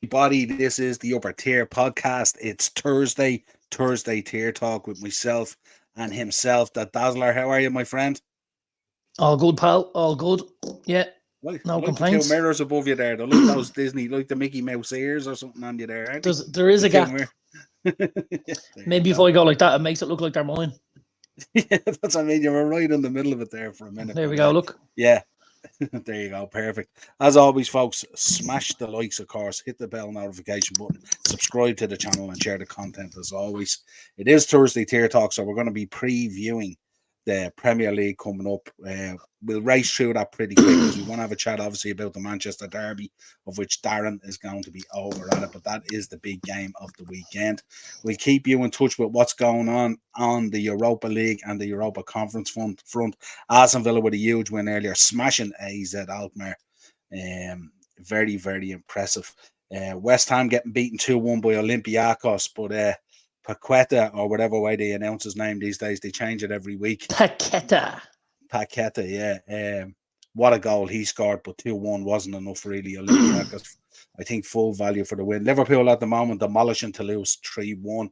Everybody, this is the Upper Tier Podcast. It's Thursday Tier Talk with myself and himself, the Dazzler. How are you, my friend? All good, pal. All good. Yeah, I no like the two complaints. mirrors above you there. They look those Disney, like the Mickey Mouse ears or something on you there, aren't they? There is The a two gap. mirrors. There you Maybe if go. I go like that, it makes it look like they're mine. Yeah, that's what I mean. You were right in the middle of it there for a minute, There we but go. Look. yeah, there you go. Perfect. As always, folks, smash the likes, of course, hit the bell notification button, subscribe to the channel, and share the content as always. It is Thursday Tier Talk, so we're going to be previewing the Premier League coming up. We'll race through that pretty quick because we want to have a chat, obviously, about the Manchester Derby, of which Darren is going to be over at it, but that is the big game of the weekend. We'll keep you in touch with what's going on the Europa League and the Europa Conference front. Aston Villa with a huge win earlier, smashing AZ Alkmaar. Very, very impressive. West Ham getting beaten 2-1 by Olympiacos, but Paqueta, or whatever way they announce his name these days, they change it every week. Paqueta, yeah. What a goal he scored, but 2-1 wasn't enough really. Olympiacos, I think, full value for the win. Liverpool at the moment demolishing Toulouse 3-1.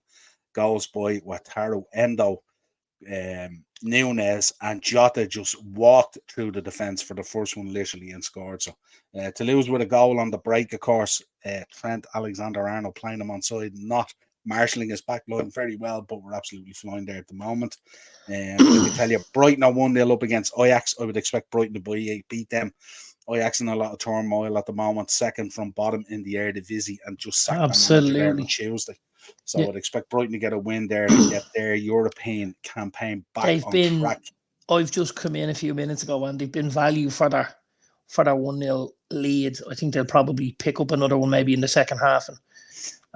Goals by Wataru Endo, Nunes, and Jota just walked through the defence for the first one literally and scored. So to lose with a goal on the break, of course, Trent Alexander-Arnold playing him on side, not marshalling his back line very well, but we're absolutely flying there at the moment. I can tell you, Brighton are 1-0 up against Ajax. I would expect Brighton to beat them. Ajax in a lot of turmoil at the moment, second from bottom in the Eredivisie, and just sacked their manager there on absolutely. Tuesday. So Yeah, I'd expect Brighton to get a win there and get their European campaign back they've on been. track. I've just come in a few minutes ago, and they've been value for their 1-0 lead. I think they'll probably pick up another one maybe in the second half,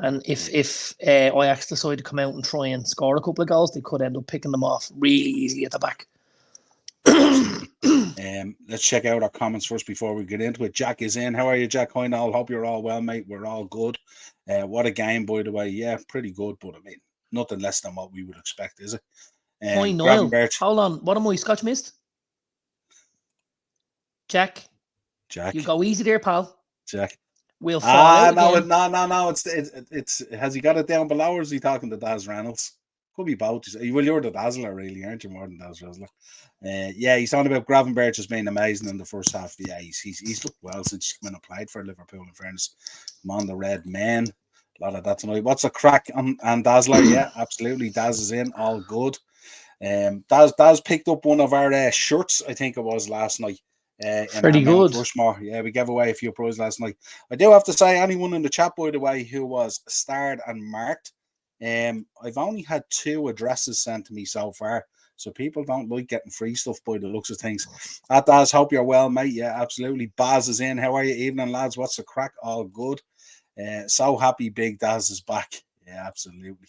and if Ajax decide to come out and try and score a couple of goals, they could end up picking them off really easily at the back. Let's check out our comments first before we get into it. Jack is in. How are you, Jack? Hi, Niall. Hope you're all well, mate. We're all good. What a game, by the way. Yeah, pretty good, but I mean, nothing less than what we would expect, is it? Hi, Niall. Gravenberch. Hold on. What am I? Scotch missed? Jack, you go easy there, pal. Jack. We'll fall out no, again. no. It's. Has he got it down below, or is he talking to Daz Reynolds? Could be both. Well, you're the Dazzler, really, aren't you? More than Daz Reynolds. Yeah, he's talking about Gravenberch has been amazing in the first half. Yeah, he's looked well since he's come in and played for Liverpool. In fairness, I'm on the red man. A lot of that tonight. What's the crack on Dazzler? Yeah, absolutely. Daz is in. All good. Daz picked up one of our shirts. I think it was last night. Pretty good. Rushmore. Yeah, we gave away a few prizes last night. I do have to say, anyone in the chat, by the way, who was starred and marked, I've only had 2 addresses sent to me so far. So people don't like getting free stuff by the looks of things. At Daz, hope you're well, mate. Yeah, absolutely. Baz is in. How are you? Evening, lads. What's the crack? All good. So happy Big Daz is back. Yeah, absolutely.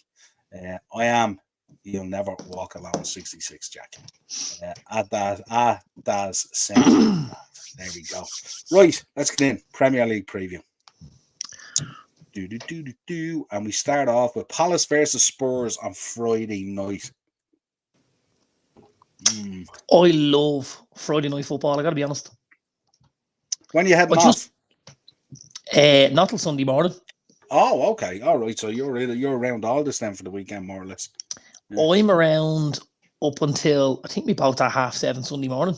I am. You'll never walk alone. 66, Jack. At Daz saying there we go. Right, let's get in. Premier League preview. And we start off with Palace versus Spurs on Friday night. I love Friday night football. I got to be honest. When are you heading off? Not till Sunday morning. Oh, okay. All right. So you're around all this then for the weekend, more or less. Yeah. I'm around up until I think we both at 7:30 Sunday morning.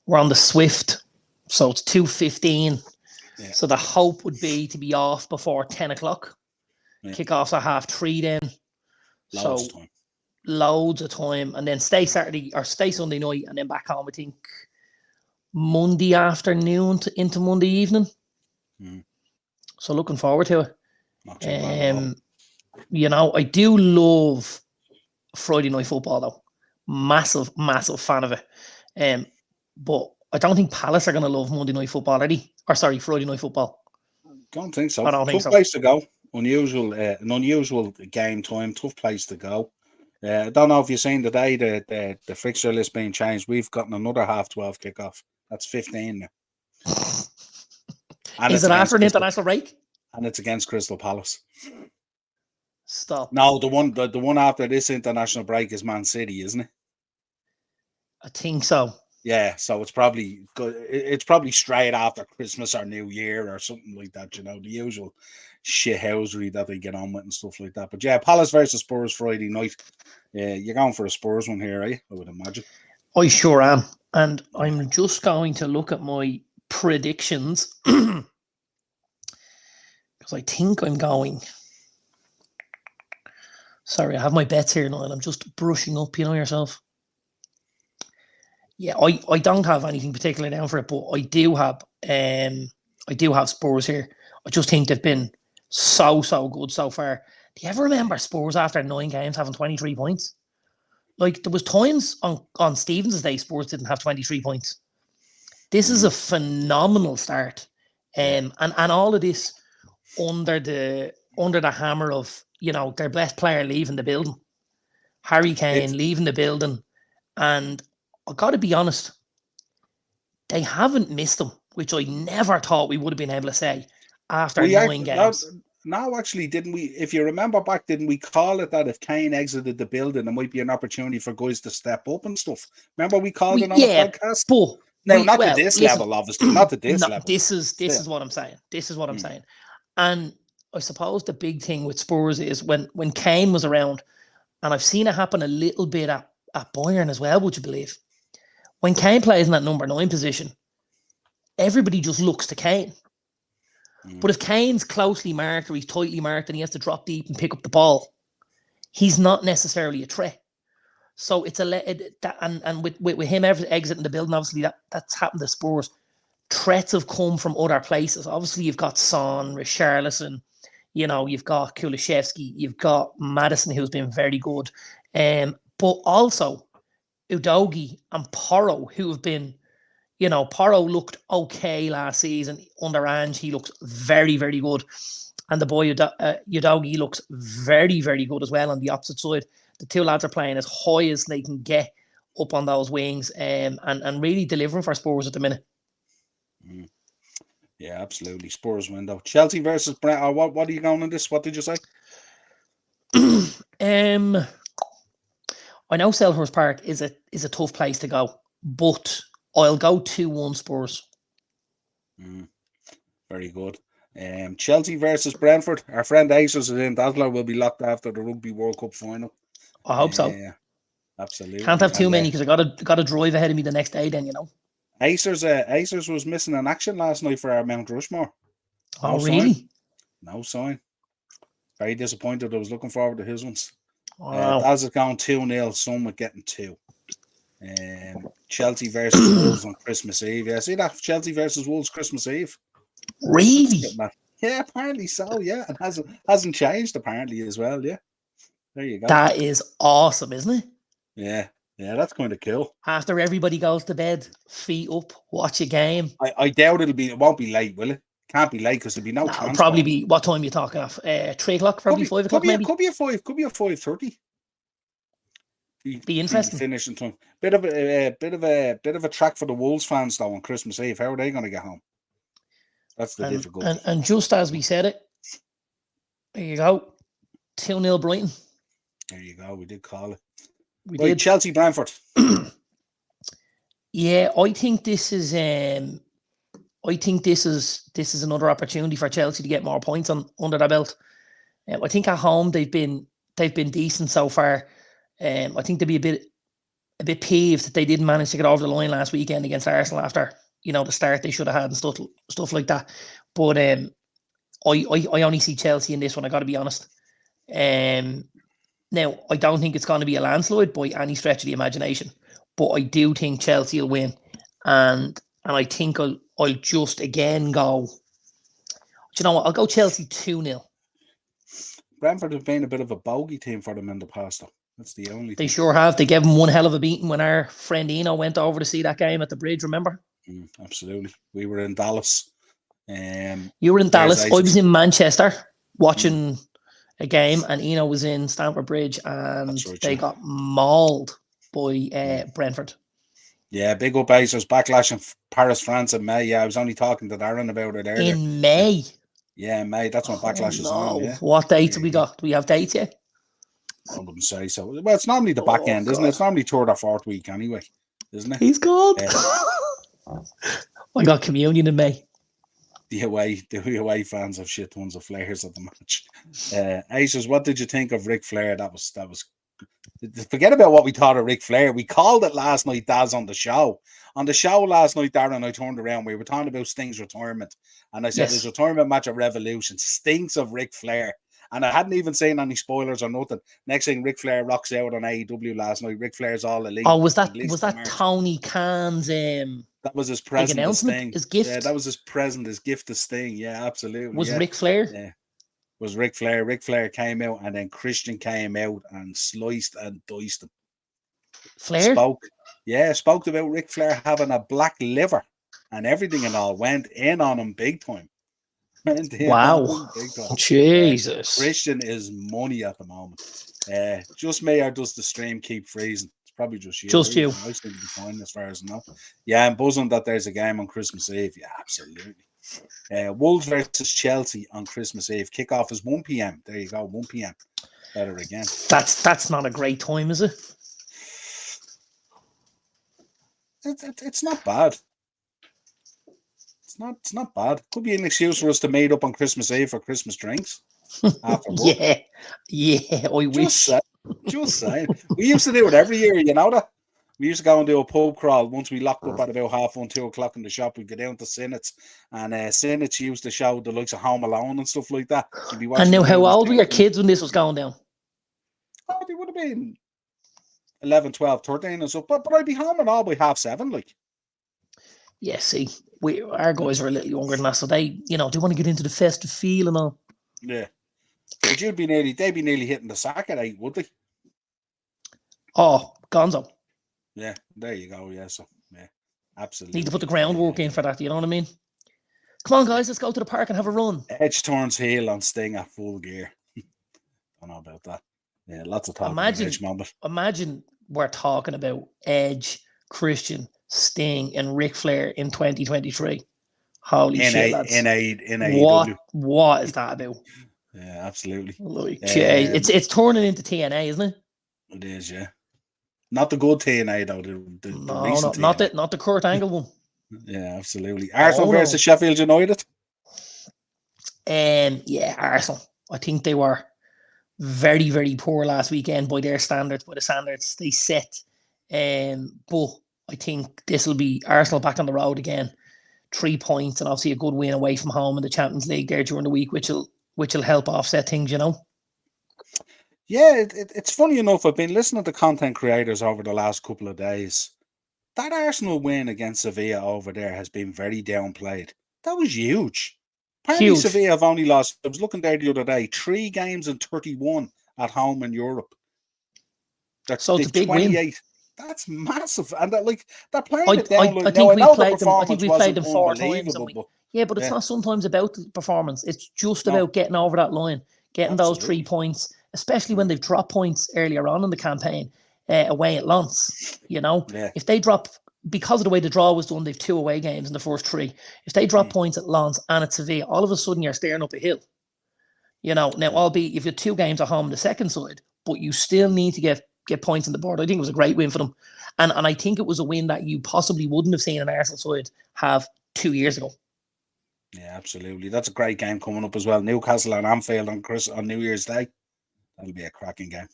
We're on the Swift, so it's 2:15. Yeah. So the hope would be to be off before 10 o'clock. Yeah. Kick-offs at 3:30 then. Loads of time. And then stay Sunday night and then back home, I think, Monday afternoon into Monday evening. So looking forward to it. Not too bad. You know, I do love Friday night football though. Massive fan of it. But I don't think Palace are going to love Monday night football, are they? Or sorry, Friday night football. Don't think so. Tough place to go. An unusual game time. Tough place to go. I don't know if you've seen today the fixture list being changed. We've gotten another 12:30 kickoff. That's 15 now. Is it after an international break? And it's against Crystal Palace. Stop. No, the one after this international break is Man City, isn't it? I think so. Yeah, so it's probably good. It's probably straight after Christmas or New Year or something like that. You know, the usual shithousery that they get on with and stuff like that. But yeah, Palace versus Spurs Friday night. Yeah, you're going for a Spurs one here, eh? I would imagine. I sure am. And Yeah. I'm just going to look at my predictions because I think I'm going. Sorry, I have my bets here now and I'm just brushing up, you know yourself. Yeah, I don't have anything particular down for it, but I do have Spurs here. I just think they've been so good so far. Do you ever remember Spurs after 9 games having 23 points? Like there was times on Stevens' day Spurs didn't have 23 points. This is a phenomenal start. And all of this under the hammer of, their best player leaving the building. Harry Kane leaving the building. And I got to be honest, they haven't missed him, which I never thought we would have been able to say after 9 games. No, actually, didn't we? If you remember back, didn't we call it that if Kane exited the building, there might be an opportunity for guys to step up and stuff? Remember we called it on the podcast? But not to this level, obviously. Not to this level. This is what I'm saying. This is what I'm saying. And I suppose the big thing with Spurs is when Kane was around, and I've seen it happen a little bit at Bayern as well, would you believe? When Kane plays in that number 9 position, everybody just looks to Kane. But if Kane's closely marked or he's tightly marked and he has to drop deep and pick up the ball, he's not necessarily a threat. So it's and with him exiting the building, obviously that's happened to Spurs. Threats have come from other places. Obviously, you've got Son, Richarlison, you've got Kulusevski, you've got Maddison, who's been very good, but also Udogie and Porro, who have been. Porro looked okay last season under Ange. He looks very, very good. And the boy Udogie looks very, very good as well on the opposite side. The two lads are playing as high as they can get up on those wings and really delivering for Spurs at the minute. Yeah, absolutely. Spurs window. Chelsea versus Brent. What are you going on this? What did you say? I know Selhurst Park is a tough place to go, but I'll go 2-1 Spurs. Very good. Chelsea versus Brentford. Our friend Acers is in. Dazzler will be locked after the Rugby World Cup final. I hope so. Yeah, absolutely. Can't have too many because I got to drive ahead of me the next day. Then Acers was missing in action last night for our Mount Rushmore. No really? No sign. Very disappointed. I was looking forward to his ones. Wow. Daz is going 2-0. Some with getting 2. Chelsea versus Wolves on Christmas Eve. Yeah, see that? Chelsea versus Wolves Christmas Eve. Really? Yeah, apparently so. Yeah, it hasn't changed apparently as well. Yeah, there you go. That is awesome, isn't it? Yeah, that's kind of cool. After everybody goes to bed, feet up, watch a game. I doubt it won't be late, will it? Can't be late because there'll be no transport. It'll probably be, what time are you talking of? 3 o'clock, probably 5 o'clock maybe? Could be at 5, could be at 5:30. Be interesting. Finishing time. Bit of a track for the Wolves fans though on Christmas Eve. How are they going to get home? That's the difficult. And just as we said it, there you go. 2-0 Brighton. There you go. We did call it. We did. Chelsea Brentford. Yeah, I think this is another opportunity for Chelsea to get more points under their belt. I think at home they've been decent so far. I think they'd be a bit peeved that they didn't manage to get over the line last weekend against Arsenal after the start they should have had and stuff like that. But I only see Chelsea in this one. I got to be honest. Now I don't think it's going to be a landslide by any stretch of the imagination, but I do think Chelsea will win, and I think I'll just again go. Do you know what? I'll go Chelsea 2-0. Brentford have been a bit of a bogey team for them in the past, though. That's the only thing. They sure have. They gave them one hell of a beating when our friend Eno went over to see that game at the bridge, remember? Absolutely. We were in Dallas. You were in Dallas. I was in Manchester watching a game, and Eno was in Stamford Bridge, and they got mauled by Brentford. Yeah, big up Acers. Backlash in Paris, France in May. Yeah, I was only talking to Darren about it earlier. In May? Yeah, May. That's when Backlash is on. Yeah. What dates have we got? Do we have dates yet? I wouldn't say so. Well, it's normally the back end, isn't it? It's normally 3rd or 4th week anyway. isn't it? He's good. I got communion in May. The away fans have shit tons of flares at the match. Aces, what did you think of Ric Flair? That was. Forget about what we thought of Ric Flair. We called it last night, Daz, on the show. On the show last night, Darren and I turned around. We were talking about Sting's retirement. And I said, his retirement match at Revolution stinks of Ric Flair. And I hadn't even seen any spoilers or nothing. Next thing, Ric Flair rocks out on AEW last night. Ric Flair's all elite. Oh, was that Tony Khan's that was his present announcement? Sting. His gift? Yeah, that was his present, his gift to Sting. Yeah, absolutely. Was Ric Flair? Yeah. Was Ric Flair. Ric Flair came out and then Christian came out and sliced and diced him. Flair? Spoke about Ric Flair having a black liver and everything and all. Went in on him big time. Wow. Big time. Jesus. Christian is money at the moment. Just me, or does the stream keep freezing? It's probably just you. Just you. I seem to be fine as far as I know. Yeah, I'm buzzing that there's a game on Christmas Eve. Yeah, absolutely. Wolves versus Chelsea on Christmas Eve. Kickoff is 1 p.m. There you go, 1 p.m. Better again. That's not a great time, is it? It's not bad. It's not bad. Could be an excuse for us to meet up on Christmas Eve for Christmas drinks. After work. Yeah. I wish. Just saying. We used to do it every year, you know that? We used to go and do a pub crawl. Once we locked up at about 1:30, 2 o'clock in the shop, we'd go down to Sinnett's. And Sinnett's used to show the likes of Home Alone and stuff like that. And now, how old were your kids when this was going down? Oh, they would have been 11, 12, 13 and stuff. But I'd be home and all by 7:30, like. Yeah, see, our guys are a little younger than us, so they want to get into the festive feel and all. Yeah. But they'd be nearly hitting the sack at 8, would they? Oh, gonzo. Yeah, there you go. Yeah, so yeah, absolutely. Need to put the groundwork in for that. You know what I mean? Come on, guys, let's go to the park and have a run. Edge turns heel on Sting at full gear. Don't know about that. Yeah, lots of talk about Edge moment. Imagine we're talking about Edge, Christian, Sting, and Ric Flair in 2023. Holy shit, lads. In AEW. What is that about? Yeah, absolutely. It's turning into TNA, isn't it? It is, yeah. Not the good TNA though. The recent TNA. Not the Kurt Angle one. Yeah, absolutely. Arsenal versus Sheffield United. Yeah, Arsenal. I think they were very, very poor last weekend by their standards, by the standards they set. But I think this will be Arsenal back on the road again. 3 points and obviously a good win away from home in the Champions League there during the week, which will help offset things, you know. Yeah, it's funny enough. I've been listening to content creators over the last couple of days. That Arsenal win against Sevilla over there has been very downplayed. That was huge. Apparently, Sevilla have only lost. I was looking there the other day. 3 games and 31 at home in Europe. So it's a big win. That's massive, and they're playing it down. I think we played them 4 times. But it's not sometimes about the performance. It's just about getting over that line, getting those 3 points. Especially when they've dropped points earlier on in the campaign away at Lens, If they drop, because of the way the draw was done, they've 2 away games in the first 3. If they drop points at Lens and at Sevilla, all of a sudden you're staring up a hill. Now, albeit if you're 2 games at home on the second side, but you still need to get points on the board. I think it was a great win for them. And I think it was a win that you possibly wouldn't have seen an Arsenal side have 2 years ago. Yeah, absolutely. That's a great game coming up as well. Newcastle and Anfield on New Year's Day. That'll be a cracking game.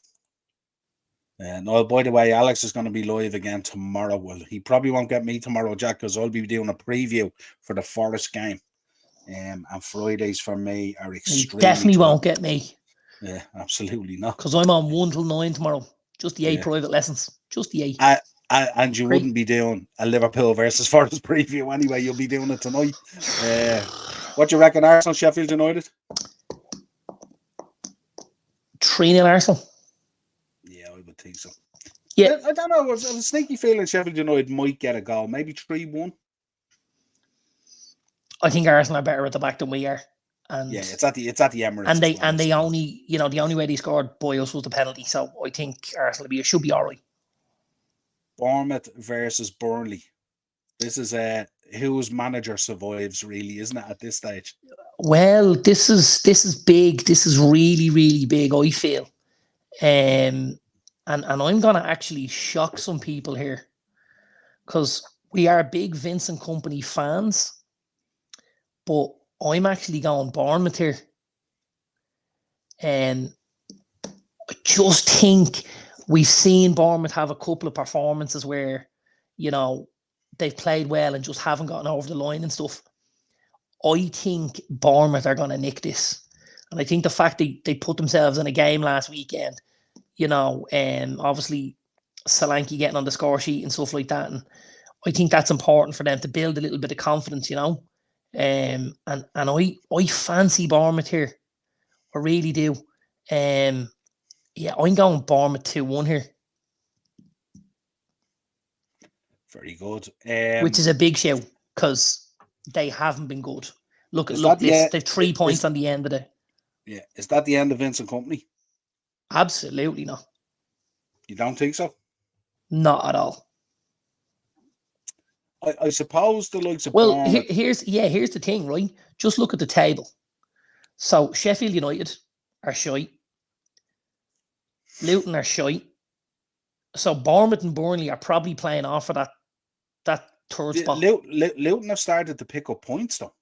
No, by the way, Alex is going to be live again tomorrow. Well, he probably won't get me tomorrow, Jack, because I'll be doing a preview for the Forest game. And Fridays for me are extremely. You definitely won't get me. Yeah, absolutely not. Because I'm on 1 till 9 tomorrow. Just the 8 private lessons. Just the 8. And you wouldn't be doing a Liverpool versus Forest preview anyway. You'll be doing it tonight. What do you reckon, Arsenal, Sheffield United? 3-0 Arsenal. Yeah, I would think so. Yeah. I don't know. I have a sneaky feeling Sheffield United might get a goal. Maybe 3-1. I think Arsenal are better at the back than we are. And yeah, it's at the Emirates. And they only, the only way they scored by us was the penalty. So I think Arsenal should be all right. Bournemouth versus Burnley. This is whose manager survives, really, isn't it, at this stage? Well, this is big. This is really, really big, I feel. And I'm gonna actually shock some people here. because we are big Vincent Company fans, but I'm actually going Bournemouth here. And I just think we've seen Bournemouth have a couple of performances where, you know, they've played well and just haven't gotten over the line and stuff. I think Bournemouth are going to nick this. And I think the fact they put themselves in a game last weekend, you know, obviously Solanke getting on the score sheet and stuff like that. And I think that's important for them to build a little bit of confidence, you know. And I fancy Bournemouth here. I really do. Yeah, I'm going Bournemouth 2-1 here. Very good. Which is a big show because they haven't been good. Look, they've 3 points on the end of it. Yeah, is that the end of Vincent Company? Absolutely not. You don't think so? Not at all. I suppose the likes of here's the thing, right? Just look at the table. So Sheffield United are shite. Luton are shite. So Bournemouth and Burnley are probably playing off for that third spot. Luton have started to pick up points though.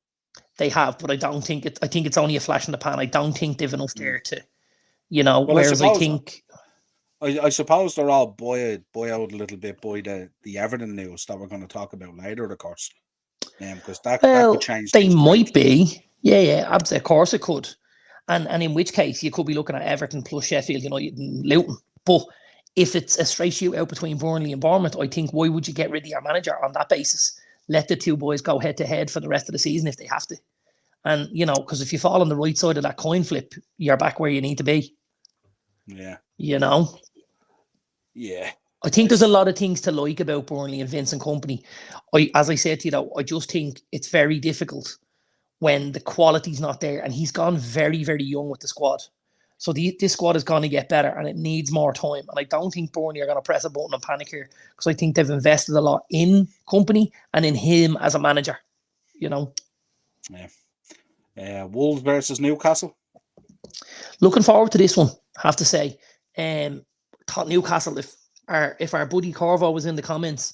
They have, but I don't think it. I think it's only a flash in the pan. I don't think they've enough there to, you know. Well, whereas I think, I suppose they're all buoyed a little bit by the Everton news that we're going to talk about later, of course. Because that could change. They might be, yeah. Of course it could, and in which case you could be looking at Everton plus Sheffield United and Luton. But if it's a straight shootout between Burnley and Bournemouth, I think why would you get rid of your manager on that basis? Let the two boys go head to head for the rest of the season if they have to. And, you know, because if you fall on the right side of that coin flip, you're back where you need to be. Yeah. You know? Yeah. I think there's a lot of things to like about Burnley and Vincent Company. As I said to you, though, I just think it's very difficult when the quality's not there. And he's gone very, very young with the squad. So this squad is going to get better and it needs more time. And I don't think Burnley are going to press a button and panic here because I think they've invested a lot in Company and in him as a manager, you know. Yeah. Wolves versus Newcastle. Looking forward to this one, have to say. Thought Newcastle, if our buddy Corvo was in the comments,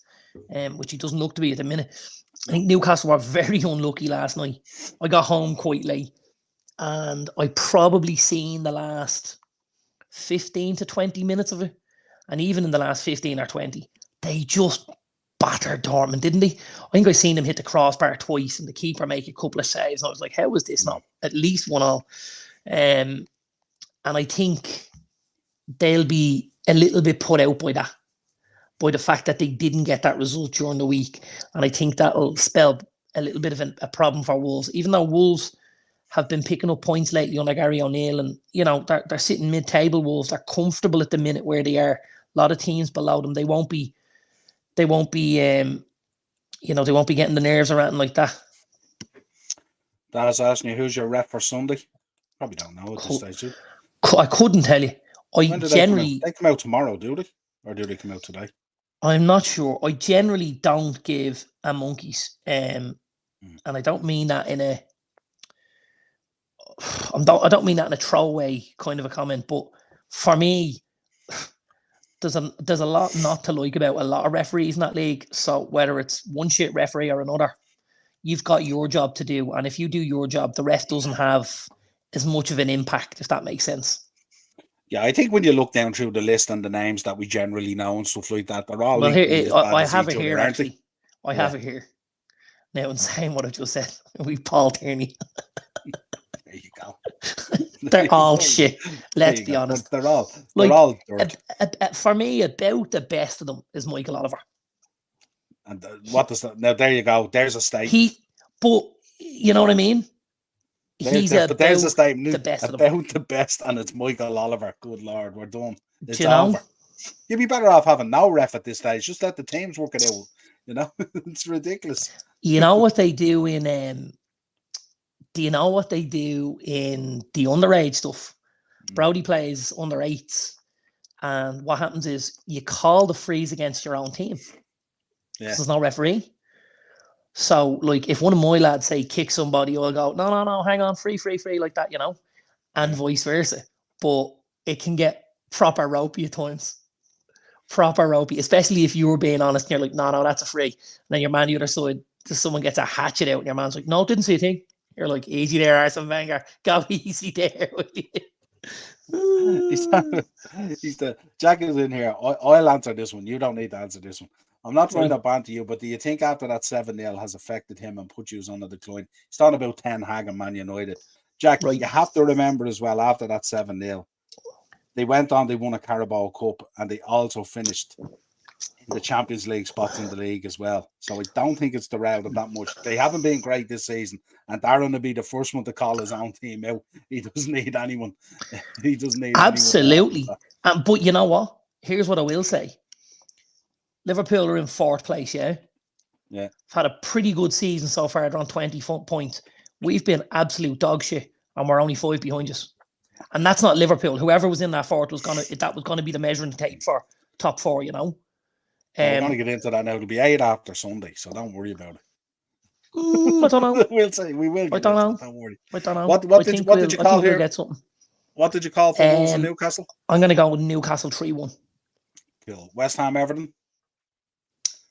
which he doesn't look to be at the minute, I think Newcastle were very unlucky last night. I got home quite late. And I probably seen the last 15 to 20 minutes of it. And even in the last 15 or 20, they just battered Dortmund, didn't they? I think I seen them hit the crossbar twice and the keeper make a couple of saves. And I was like, how is this not at least 1-1? And I think they'll be a little bit put out by that, by the fact that they didn't get that result during the week. And I think that'll spell a little bit of a problem for Wolves, even though Wolves have been picking up points lately under Gary O'Neill, and you know they're sitting mid-table. Wolves, they're comfortable at the minute where they are. A lot of teams below them, they won't be they won't be getting the nerves or anything like that. Dad's asking you who's your rep for Sunday. Probably don't know at this stage. I couldn't tell you. They come out tomorrow, do they, or do they come out today? I'm not sure. I generally don't give a monkeys, and I don't mean that in a. I don't mean that in a throwaway kind of a comment, but for me, there's a lot not to like about a lot of referees in that league. So whether it's one shit referee or another, you've got your job to do, and if you do your job, the ref doesn't have as much of an impact, if that makes sense. Yeah, I think when you look down through the list and the names that we generally know and stuff like that, they're all. Well, here, I have it here actually. I have it here. Now, in saying what I just said, we Paul Tierney. There you go. They're all shit. Let's be honest. They're all dirt. For me, about the best of them is Michael Oliver. And what does that? Now there you go. There's a statement. But you know what I mean. But there's a statement. The best about of them. The best, and it's Michael Oliver. Good Lord, we're done. It's Do you know? over. You'd be better off having no ref at this stage. Just let the teams work it out. You know, it's ridiculous. You know what they do in Do you know what they do in the underage stuff? Brody plays under 8s, and what happens is you call the freeze against your own team. Yeah. There's no referee. So, like, if one of my lads say kick somebody, I'll go, no, hang on, free, like that, you know, and vice versa. But it can get proper ropey at times. proper ropey, especially if you were being honest and you're like, no, that's a free. And then your man the other side, someone gets a hatchet out and your man's like, no, didn't see a thing. You're like, easy there, Arsene Wenger. Go easy there. he's the Jack is in here. I'll answer this one. You don't need to answer this one. I'm not trying to banter you, but do you think after that 7-0 has affected him and put you on the decline? He's talking about Ten Hag and Man United. Jack, you have to remember as well, after that 7-0, they went on, they won a Carabao Cup, and they also finished in the Champions League spots in the league as well. So I don't think it's derailed them that much. They haven't been great this season, and Darren will be the first one to call his own team out. He doesn't need anyone. He doesn't need absolutely. But you know what? Here's what I will say. Liverpool are in 4th place, yeah? Yeah. Had a pretty good season so far. They're on 20 points. We've been absolute dog shit, and we're only 5 behind us. And that's not Liverpool. Whoever was in that 4th was gonna be the measuring tape for top 4, you know. We're going to get into that now. It'll be 8 after Sunday, so don't worry about it. I don't know. We'll say we will. I don't know. Don't worry. I don't know. What did you call here? We'll get something. What did you call for Wolves and Newcastle? I'm going to go with Newcastle 3-1. Cool. West Ham, Everton.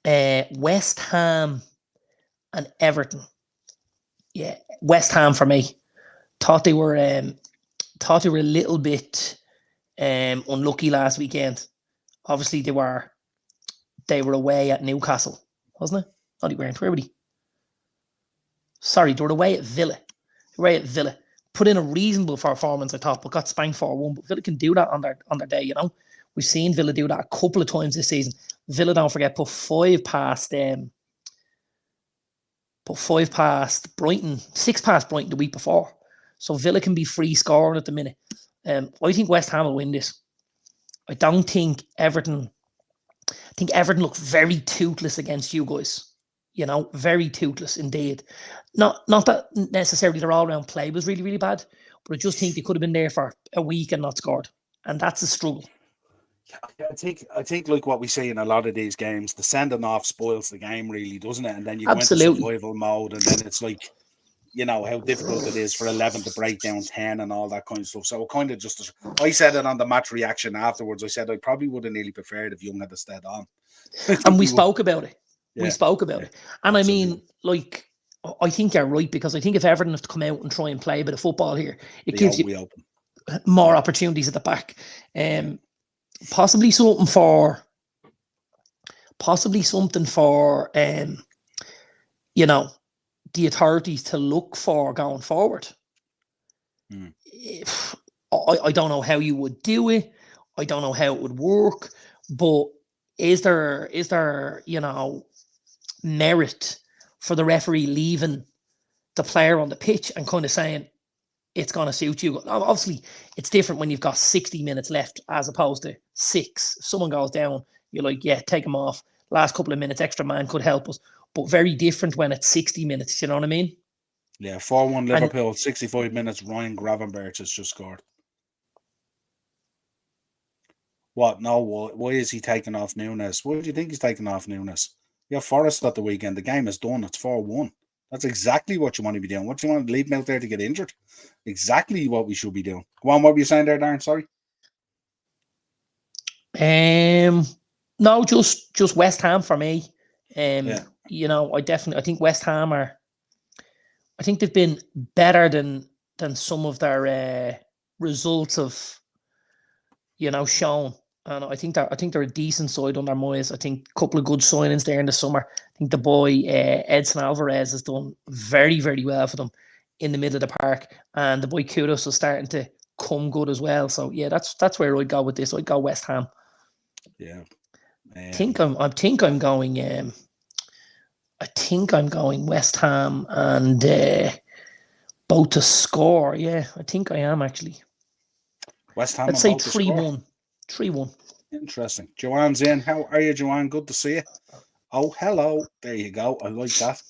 West Ham and Everton. Yeah, West Ham for me. Thought they were a little bit unlucky last weekend. Obviously, they were away at Newcastle, wasn't it? No, they weren't. Where were they? Sorry, they were away at Villa. Put in a reasonable performance, I thought, but got spanked 4-1. But Villa can do that on their day, you know. We've seen Villa do that a couple of times this season. Villa, don't forget, put 5 past Brighton, 6 past Brighton the week before. So Villa can be free scoring at the minute. I think West Ham will win this. I don't think Everton. I think Everton looked very toothless against you guys. You know, very toothless indeed. Not that necessarily their all-round play was really, really bad, but I just think they could have been there for a week and not scored. And that's a struggle. I think like what we see in a lot of these games, the sending off spoils the game, really, doesn't it? And then you go into survival mode, and then it's like, you know, how difficult it is for 11 to break down 10 and all that kind of stuff. So kind of just, I said it on the match reaction afterwards. I said I probably would have nearly preferred if Young had stayed on. And we spoke about it. Yeah. We spoke about it. And absolutely. I mean, like, I think you're right, because I think if Everton have to come out and try and play a bit of football here, it gives you more opportunities at the back. Possibly something for you know, the authorities to look for going forward. I don't know how you would do it. I don't know how it would work, but is there you know, merit for the referee leaving the player on the pitch and kind of saying it's going to suit you? Obviously, it's different when you've got 60 minutes left as opposed to 6. If someone goes down, you're like, yeah, take him off. Last couple of minutes, extra man could help us. But very different when it's 60 minutes, you know what I mean? Yeah, 4-1 Liverpool, 65 minutes, Ryan Gravenberch has just scored. What? No, why is he taking off Nunes? Why do you think he's taking off Nunes? Yeah, Forest at the weekend. The game is done. It's 4-1. That's exactly what you want to be doing. What do you want to leave him out there to get injured? Exactly what we should be doing. Go on, what were you saying there, Darren? Sorry. No, just West Ham for me. You know, I think West Ham I think they've been better than some of their results have, you know, shown. And I think they're a decent side under Moyes. I think a couple of good signings there in the summer. I think the boy Edson Alvarez has done very, very well for them in the middle of the park, and the boy Kudos is starting to come good as well. So yeah, that's where I'd go with this. I'd go West Ham. Yeah, I think I'm going. I think I'm going West Ham and both to score. Yeah, I think I am actually. West Ham. Let's say 3-1. 3-1. Interesting. Joanne's in. How are you, Joanne? Good to see you. Oh, hello. There you go. I like that.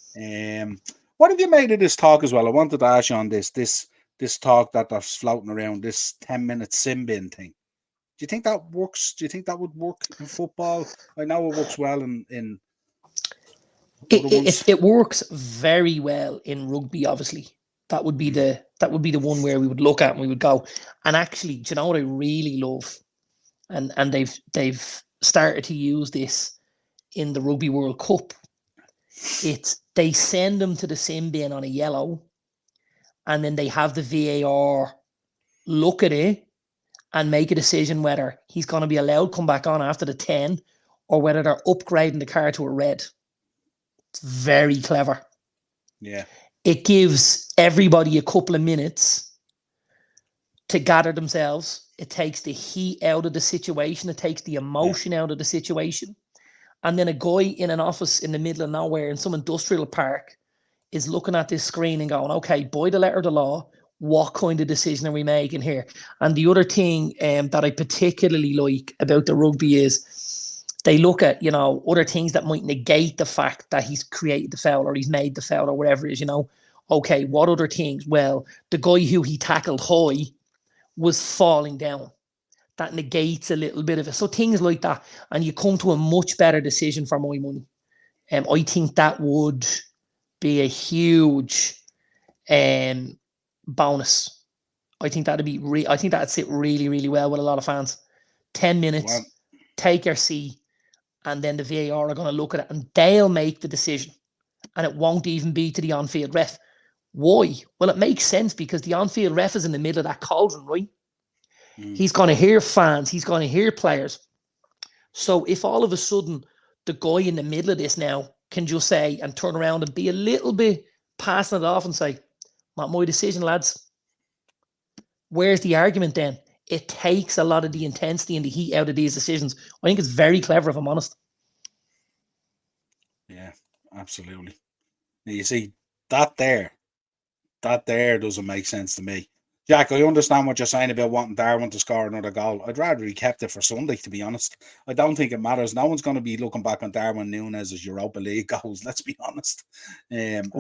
What have you made of this talk as well? I wanted to ask you on this talk that that's floating around, this 10-minute sin bin thing. Do you think that works? Do you think that would work in football? I know it works well in it works very well in rugby, obviously. That would be the one where we would look at and we would go. And actually, do you know what I really love? And they've started to use this in the Rugby World Cup. They send them to the sin bin on a yellow, and then they have the VAR look at it and make a decision whether he's going to be allowed to come back on after the 10 or whether they're upgrading the card to a red. It's very clever. Yeah. It gives everybody a couple of minutes to gather themselves. It takes the heat out of the situation. It takes the emotion out of the situation. And then a guy in an office in the middle of nowhere in some industrial park is looking at this screen and going, okay, by the letter of the law, what kind of decision are we making here? And the other thing that I particularly like about the rugby is they look at, other things that might negate the fact that he's created the foul or he's made the foul or whatever it is, Okay, what other things? Well, the guy who he tackled high was falling down. That negates a little bit of it. So things like that. And you come to a much better decision for my money. I think that would be a huge bonus. I think that'd be I think that'd sit really, really well with a lot of fans. 10 minutes, take your seat, and then the VAR are going to look at it and they'll make the decision. And it won't even be to the on-field ref. Why? Well, it makes sense because the on-field ref is in the middle of that cauldron, right? He's going to hear fans. He's going to hear players. So if all of a sudden the guy in the middle of this now can just say and turn around and be a little bit passing it off and say, not my decision, lads. Where's the argument then? It takes a lot of the intensity and the heat out of these decisions. I think it's very clever, if I'm honest. Yeah, absolutely. You see, that there doesn't make sense to me. Jack, I understand what you're saying about wanting Darwin to score another goal. I'd rather he kept it for Sunday, to be honest. I don't think it matters. No one's going to be looking back on Darwin Núñez as Europa League goals, let's be honest. And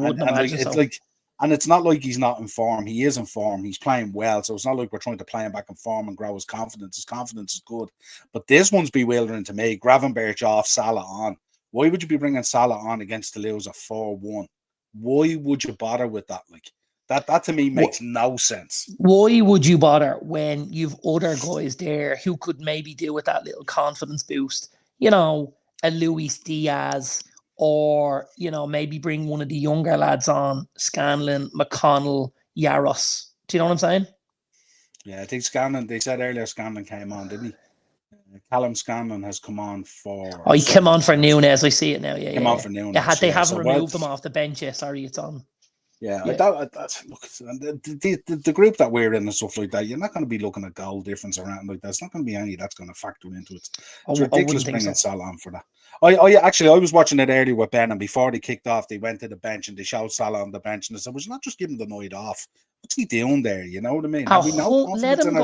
it's not like he's not in form. He is in form. He's playing well. So it's not like we're trying to play him back in form and grow his confidence. His confidence is good. But this one's bewildering to me. Gravenberch off, Salah on. Why would you be bringing Salah on against Toulouse at 4-1? Why would you bother with that? That to me makes no sense. Why would you bother when you've other guys there who could maybe do with that little confidence boost? A Luis Diaz, or maybe bring one of the younger lads on, Scanlon, McConnell, Yaros. Do you know what I'm saying? Yeah, I think Scanlon. They said earlier Scanlon came on, didn't he? Callum Scanlon has come on for. Oh, he came on for Núñez. I see it now. Yeah, came on for Núñez. They haven't removed him off the bench yet. Sorry, it's on. Yeah, look, the group that we're in and stuff like that, you're not going to be looking at goal difference around like that. It's not going to be any that's going to factor into it. It's ridiculous bringing Salah on for that. I was watching it earlier with Ben, and before they kicked off, they went to the bench and they showed Salah on the bench, and I said, "Was not just giving the night off? What's he doing there? You know what I mean? Let him go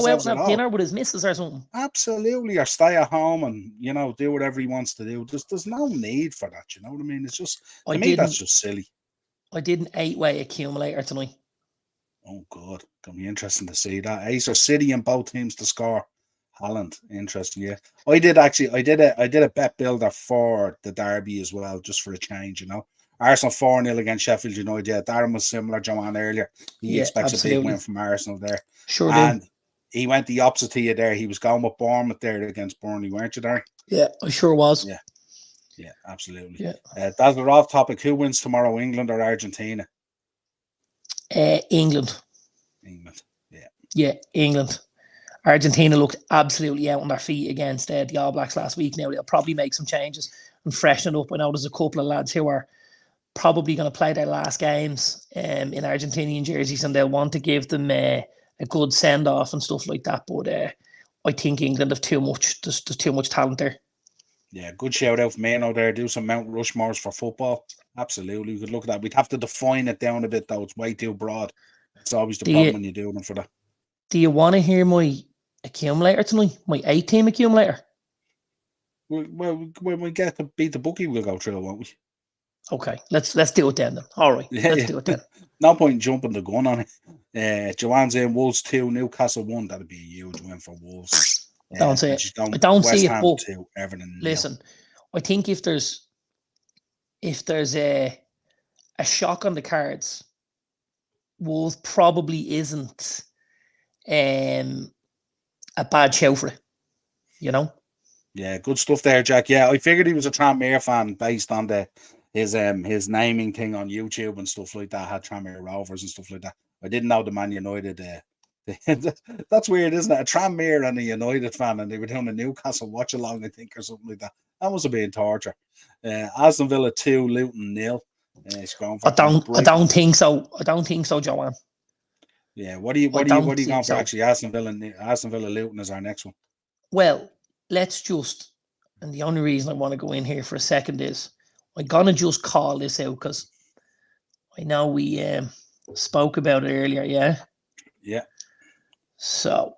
out and have dinner with his missus or something. Absolutely, or stay at home and do whatever he wants to do. There's no need for that. You know what I mean? It's just to me that's just silly. I did an 8-way accumulator tonight. Oh, God. Going to be interesting to see that. Ace or City and both teams to score. Haaland. Interesting, yeah. I did a bet builder for the derby as well, just for a change, Arsenal 4-0 against Sheffield United. Yeah, Darren was similar, Joanne, earlier. He expects a big win from Arsenal there. Sure and he went the opposite to you there. He was going with Bournemouth there against Burnley, weren't you there? Yeah, I sure was. Yeah, absolutely. Yeah. That's a off topic. Who wins tomorrow, England or Argentina? England. England, yeah. Yeah, England. Argentina looked absolutely out on their feet against the All Blacks last week. Now they'll probably make some changes and freshen it up. I know there's a couple of lads who are probably going to play their last games in Argentinian jerseys, and they'll want to give them a good send-off and stuff like that. But I think England have too much. There's too much talent there. Yeah, good shout out for me out there. Do some Mount Rushmores for football. Absolutely. We could look at that. We'd have to define it down a bit, though. It's way too broad. It's always the problem when you do them for that. Do you want to hear my accumulator tonight? My 8-team accumulator? Well, when we get to beat the bookie, we'll go through it, won't we? Okay, let's do it then. All right, let's do it then. No point jumping the gun on it. Joanne's in Wolves 2, Newcastle 1. That'd be a huge win for Wolves. Don't say it. I don't see it, but Everton, listen, I think if there's a shock on the cards, Wolves probably isn't a bad show for it. Yeah, good stuff there, Jack. Yeah, I figured he was a Tranmere fan based on his naming thing on YouTube and stuff like that. Had Tranmere Rovers and stuff like that. I didn't know the Man United. That's weird, isn't it? A Tranmere and a United fan, and they were doing a Newcastle watch along, I think, or something like that. That must have been torture. Aston Villa 2, Luton 0. It's going for I don't think so. I don't think so, Joanne. Yeah, what are you going for? Actually, Aston Villa Luton is our next one. Well, let's just, and the only reason I want to go in here for a second is I'm gonna just call this out because I know we spoke about it earlier. Yeah. So,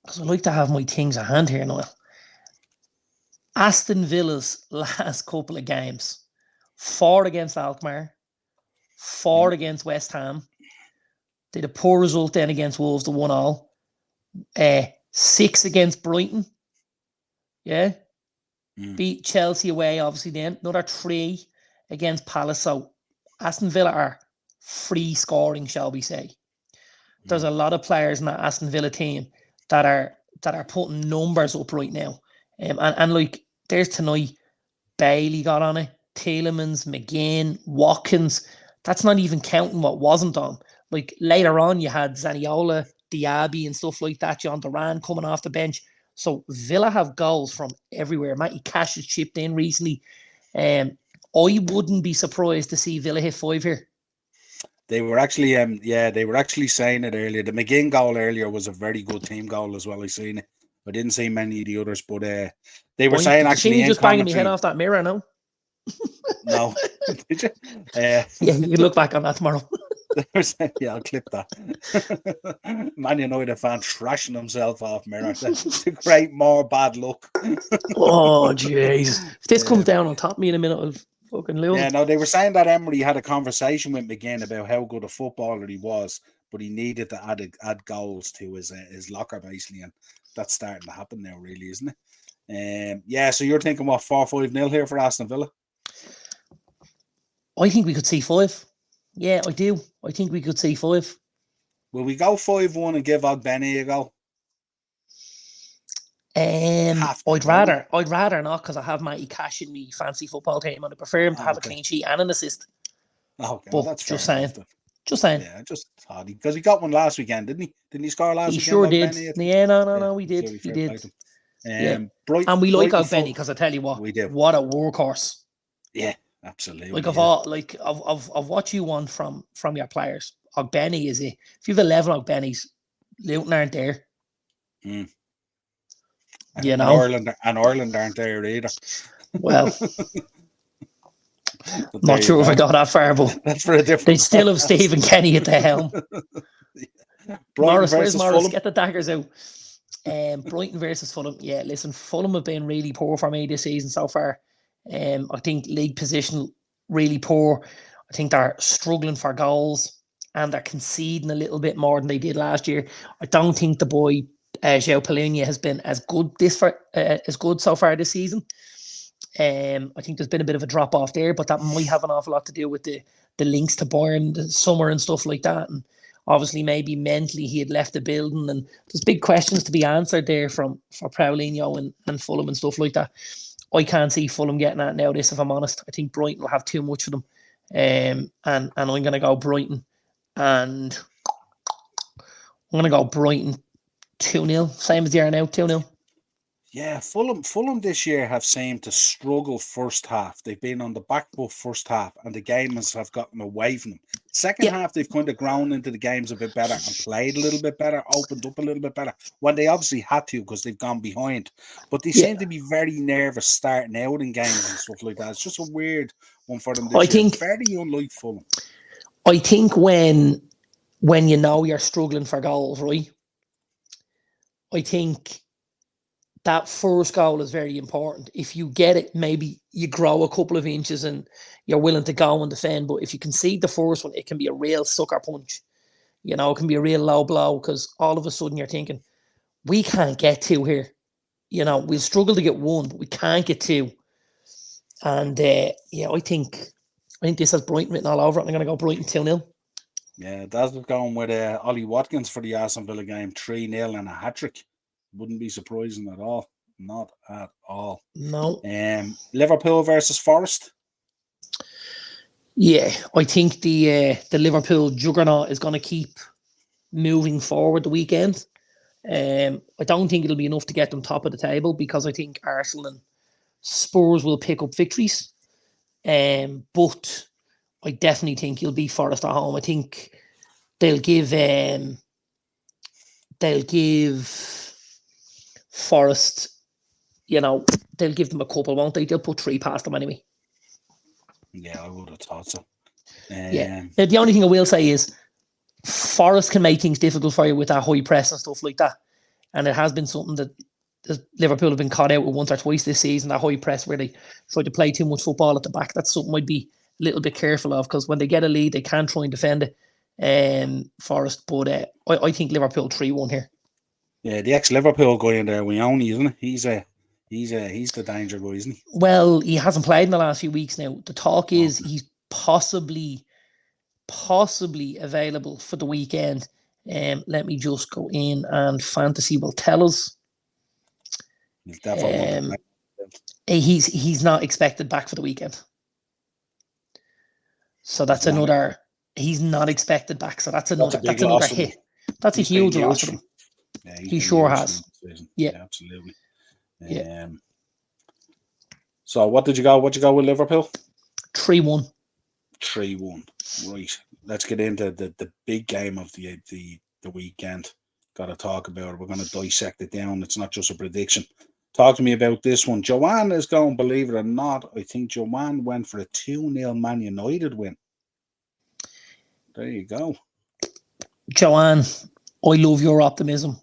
because I like to have my things at hand here, Niall. Aston Villa's last couple of games: 4 against Alkmaar, 4 against West Ham. They had a poor result then against Wolves, the 1-1. 6 against Brighton. Yeah. Beat Chelsea away, obviously, then. Another 3 against Palace. So Aston Villa are free scoring, shall we say. There's a lot of players in that Aston Villa team that are putting numbers up right now. And like, there's tonight, Bailey got on it, Tielemans, McGinn, Watkins. That's not even counting what wasn't on. Like, later on, you had Zaniolo, Diaby and stuff like that, John Duran coming off the bench. So Villa have goals from everywhere. Matty Cash has chipped in recently. I wouldn't be surprised to see Villa hit 5 here. They were actually, saying it earlier. The McGinn goal earlier was a very good team goal as well. I seen it. I didn't see many of the others, but they were saying actually. You just banging my head off that mirror, no? No, did you? Yeah, you can look back on that tomorrow. Yeah, I'll clip that. Man United fan trashing himself off mirror. That's a great more bad luck. Oh, jeez. If this comes down on top of me in a minute, I'll fucking lose. Yeah, no, they were saying that Emery had a conversation with McGinn about how good a footballer he was, but he needed to add goals to his locker, basically, and that's starting to happen now, really, isn't it? Yeah, so you're thinking, what, 4-5-0 here for Aston Villa? I think we could see 5. Yeah, I do. I think we could see 5. Will we go 5-1 and give Ogbene a go? I'd rather not, because I have Matty Cash in me fancy football team, and I prefer him to have a clean sheet and an assist. Okay, but well, that's just saying. Just saying. Yeah, just thought because he got one last weekend, didn't he? Didn't he score last weekend? He sure did. Yeah, no, he did. He did. And we like Ogbene because I tell you what, we do. What a workhorse. Yeah, absolutely. Like of what you want from your players, Ogbene is it. If you have 11 Ogbenes, Luton aren't there. You know, Ireland aren't there either. Well, not sure if I got that far, but that's for a different. They still have Stephen Kenny at the helm. Morris, where's Morris? Fulham. Get the daggers out. Brighton versus Fulham. Yeah, listen, Fulham have been really poor for me this season so far. I think league position really poor. I think they're struggling for goals and they're conceding a little bit more than they did last year. I don't think the boy João Palhinha has been as good so far this season. I think there's been a bit of a drop off there, but that might have an awful lot to do with the links to Bayern, the summer and stuff like that. And obviously, maybe mentally he had left the building, and there's big questions to be answered there for Paulinho and Fulham and stuff like that. I can't see Fulham getting that now. If I'm honest, I think Brighton will have too much for them, and I'm going to go Brighton, and I'm going to go Brighton 2-0, same as they are now, 2-0. Yeah, Fulham this year have seemed to struggle first half. They've been on the back foot first half, and the games have gotten away from them. Second half, they've kind of grown into the games a bit better and played a little bit better, opened up a little bit better, when they obviously had to because they've gone behind. But they seem to be very nervous starting out in games and stuff like that. It's just a weird one for them this year. Very unlike Fulham. I think when you know you're struggling for goals, right? I think that first goal is very important. If you get it, maybe you grow a couple of inches and you're willing to go and defend. But if you concede the first one, it can be a real sucker punch. You know, it can be a real low blow because all of a sudden you're thinking, we can't get 2 here. You know, we'll struggle to get 1, but we can't get 2. And I think this has Brighton written all over it. I'm going to go Brighton 2-0. Yeah, that's going with Ollie Watkins for the Aston Villa game, 3-0 and a hat-trick. Wouldn't be surprising at all. Not at all. No. Liverpool versus Forest. Yeah, I think the Liverpool juggernaut is going to keep moving forward the weekend. I don't think it'll be enough to get them top of the table because I think Arsenal and Spurs will pick up victories. But I definitely think you'll beat Forest at home. I think they'll give Forest, they'll give them a couple, won't they? They'll put 3 past them anyway. Yeah, I would have thought so. Yeah. Now, the only thing I will say is Forest can make things difficult for you with that high press and stuff like that. And it has been something that Liverpool have been caught out with once or twice this season, that high press where they try to play too much football at the back. That's something I'd be a little bit careful of because when they get a lead, they can try and defend it. Forest, but I think Liverpool 3-1 here. Yeah, the ex-Liverpool guy in there, Wioni, isn't he? He's the danger guy, isn't he? Well, he hasn't played in the last few weeks now. The talk is he's possibly available for the weekend. Let me just go in and Fantasy will tell us. He's definitely he's not expected back for the weekend. So that's another. He's not expected back. So that's another hit. That's a huge loss for them. Yeah, he sure has. Yeah, absolutely. So what did you go? What you go with Liverpool? 3-1. 3-1. Right. Let's get into the big game of the weekend. Got to talk about it. We're going to dissect it down. It's not just a prediction. Talk to me about this one. Joanne is going, believe it or not, I think Joanne went for a 2-0 Man United win. There you go. Joanne, I love your optimism.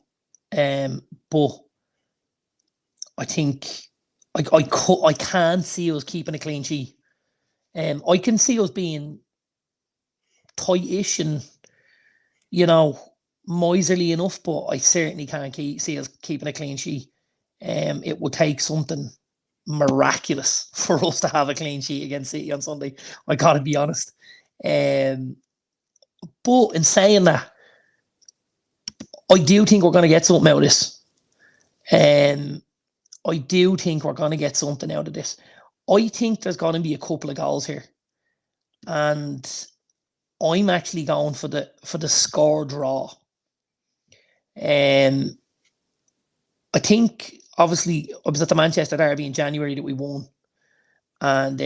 But I think I can't see us keeping a clean sheet. I can see us being tight-ish and, miserly enough, but I certainly can't see us keeping a clean sheet. It would take something miraculous for us to have a clean sheet against City on Sunday. I got to be honest. But in saying that, I do think we're going to get something out of this. I do think we're going to get something out of this. I think there's going to be a couple of goals here. And I'm actually going for the score draw. I think, obviously, I was at the Manchester Derby in January that we won. And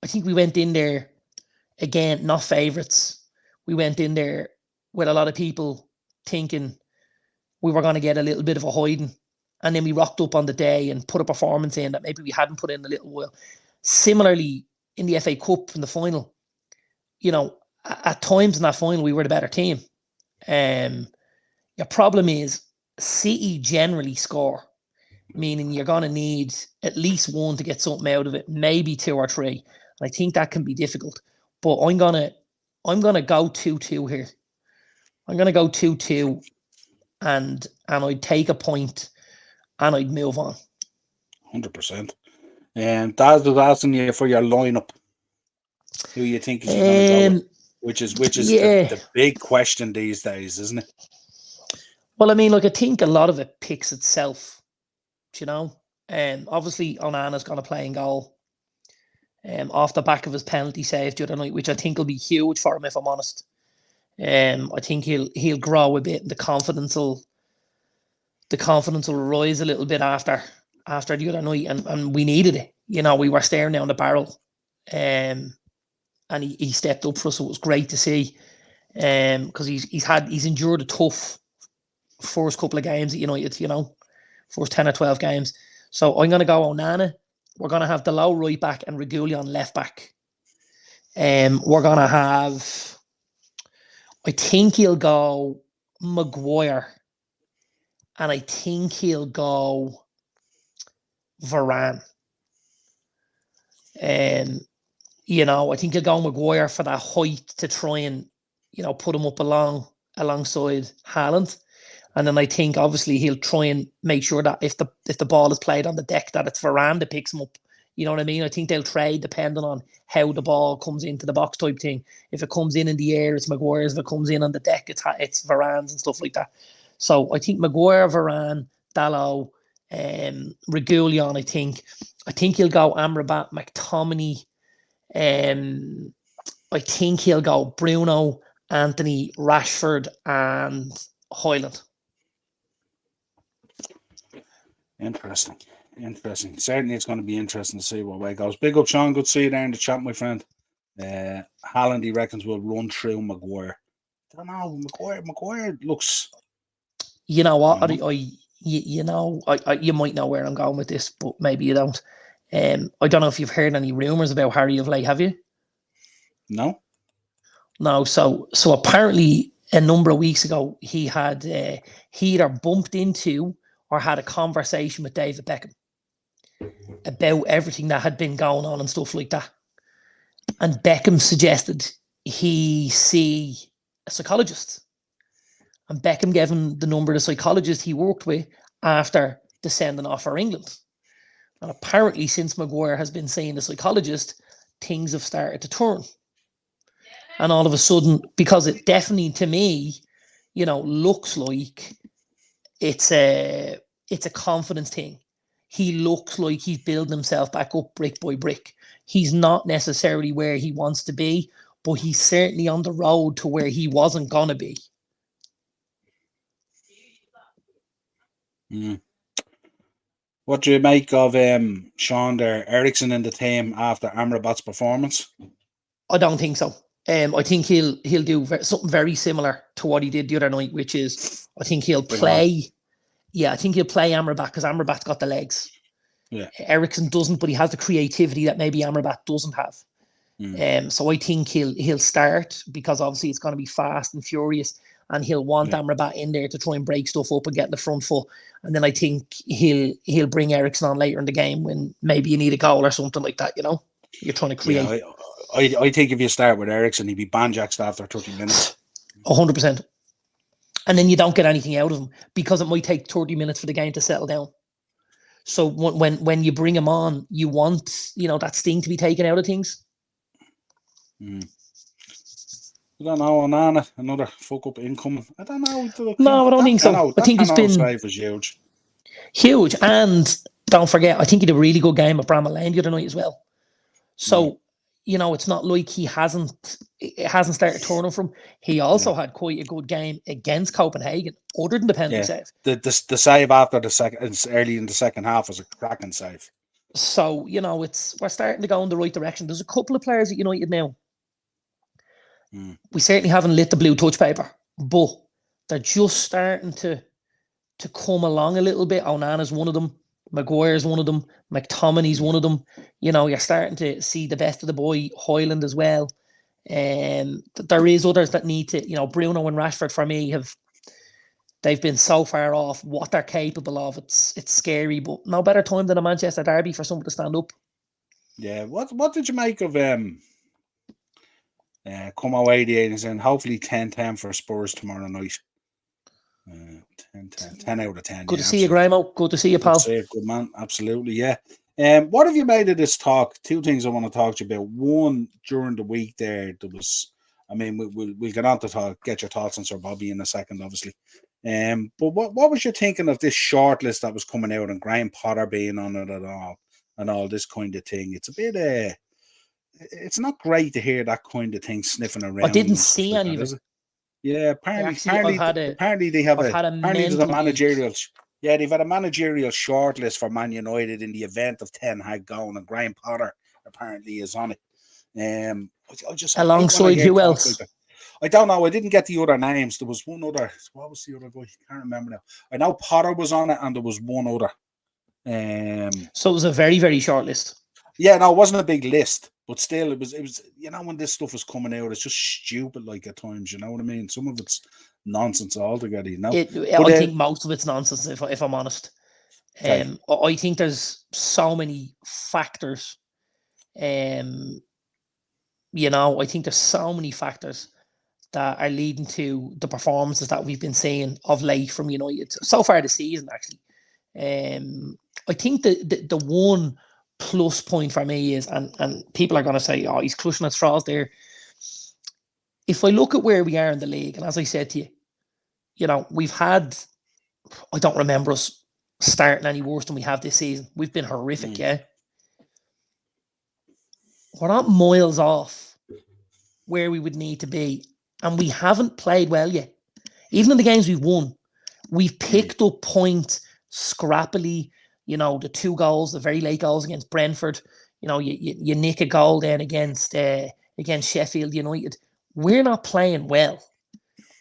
I think we went in there, again, not favourites. We went in there with a lot of people thinking we were going to get a little bit of a hiding. And then we rocked up on the day and put a performance in that maybe we hadn't put in a little while. Similarly, in the FA Cup in the final, at times in that final, we were the better team. Your problem is City generally score, meaning you're going to need at least one to get something out of it, maybe 2 or 3. And I think that can be difficult. But I'm gonna go 2-2 here. I'm gonna go 2-2, and I'd take a point, and I'd move on. 100%. And Daz was asking you for your lineup. Who you think is going to go with? Which is the big question these days, isn't it? Well, I mean, look, I think a lot of it picks itself, obviously, Onana's going to play in goal off the back of his penalty save the other night, which I think will be huge for him, if I'm honest. I think he'll grow a bit, and the confidence will rise a little bit after the other night, and we needed it. We were staring down the barrel, and he stepped up for us, so it was great to see. Because he's endured a tough first couple of games at United, first 10 or 12 games. So I'm going to go Onana. We're going to have Dalot right back and Reguilon left back. We're going to have, I think he'll go Maguire, and I think he'll go Varane. I think he'll go Maguire for that height to try and, put him up alongside Haaland. And then I think, obviously, he'll try and make sure that if the ball is played on the deck, that it's Varane that picks him up. You know what I mean? I think they'll trade depending on how the ball comes into the box type thing. If it comes in the air, it's Maguire's. If it comes in on the deck, it's Varane's and stuff like that. So I think Maguire, Varane, Dalot, Regulion, I think. I think he'll go Amrabat, McTominay. I think he'll go Bruno, Anthony, Rashford, and Højlund. Interesting. Certainly, it's going to be interesting to see what way it goes. Big up, Sean. Good to see you there in the chat, my friend. Haaland, he reckons, will run through Maguire. I don't know. Maguire looks. You know what? You might know where I'm going with this, but maybe you don't. I don't know if you've heard any rumours about Harry of late, have you? No. So apparently a number of weeks ago he had he either bumped into or had a conversation with David Beckham about everything that had been going on and stuff like that. And Beckham suggested he see a psychologist. And Beckham gave him the number of the psychologist he worked with after the sending off for England. And apparently, since Maguire has been seeing the psychologist, things have started to turn. And all of a sudden, because it definitely, to me, looks like it's a confidence thing. He looks like he's building himself back up brick by brick. He's not necessarily where he wants to be, but he's certainly on the road to where he wasn't going to be. What do you make of Sean there, Eriksen in the team after Amrabat's performance? I don't think so. I think he'll do something very similar to what he did the other night, which is I think he'll play. Yeah, I think he'll play Amrabat because Amrabat's got the legs. Yeah, Eriksen doesn't, but he has the creativity that maybe Amrabat doesn't have. So I think he'll start because obviously it's going to be fast and furious, and he'll want Amrabat in there to try and break stuff up and get in the front foot. And then I think he'll bring Eriksen on later in the game when maybe you need a goal or something like that. You're trying to create. Yeah, I think if you start with Eriksen, he'd be banjaxed after 30 minutes. 100%. And then you don't get anything out of him because it might take 30 minutes for the game to settle down. So when you bring him on, you want that sting to be taken out of things. I don't know, Onana, another fuck up incoming. I don't know. No, I don't think so. I think he's been huge. Huge, and don't forget, I think he did a really good game at Bramall Lane the other night as well. So, it's not like it hasn't started turning from. He also had quite a good game against Copenhagen, other than the penalty save. The save after the second, early in the second half was a cracking save. So, we're starting to go in the right direction. There's a couple of players at United now. We certainly haven't lit the blue touch paper, but they're just starting to come along a little bit. Onana's one of them. Maguire's one of them. McTominay's one of them. You're starting to see the best of the boy, Højlund as well. There is others that need to, Bruno and Rashford for me they've been so far off what they're capable of. It's scary, but no better time than a Manchester derby for someone to stand up. Yeah. What did you make of come away the 80s and hopefully 10-10 for Spurs tomorrow night? 10 out of 10. Good to see you, Grahamo. Good to see you, pal. Good man. Absolutely, yeah. What have you made of this talk? Two things I want to talk to you about. One, during the week there was, we'll get on to get your thoughts on Sir Bobby in a second, obviously. But what was you thinking of this short list that was coming out and Graham Potter being on it at all and all this kind of thing? It's a bit, it's not great to hear that kind of thing sniffing around. I didn't see any of it. Yeah, apparently they have there's a managerial. Yeah, they've had a managerial shortlist for Man United in the event of Ten Hag going, and Graham Potter apparently is on it. Alongside who else? I don't know. I didn't get the other names. There was one other. What was the other guy? I can't remember now. I know Potter was on it, and there was one other. So it was a very, very short list. Yeah, no, it wasn't a big list. But still, it was. When this stuff is coming out, it's just stupid. Like at times, you know what I mean. Some of it's nonsense altogether. I think most of it's nonsense. If I'm honest, okay. I think there's so many factors. I think there's so many factors that are leading to the performances that we've been seeing of late from United so far this season. Actually, I think the one plus point for me is, and people are going to say, oh, he's clutching at straws there. If I look at where we are in the league, and as I said to you, we've had, I don't remember us starting any worse than we have this season. We've been horrific, yeah. We're not miles off where we would need to be, and we haven't played well yet. Even in the games we've won, we've picked up points scrappily. You know, the 2 goals, the very late goals against Brentford. You know, you nick a goal then against Sheffield United. We're not playing well,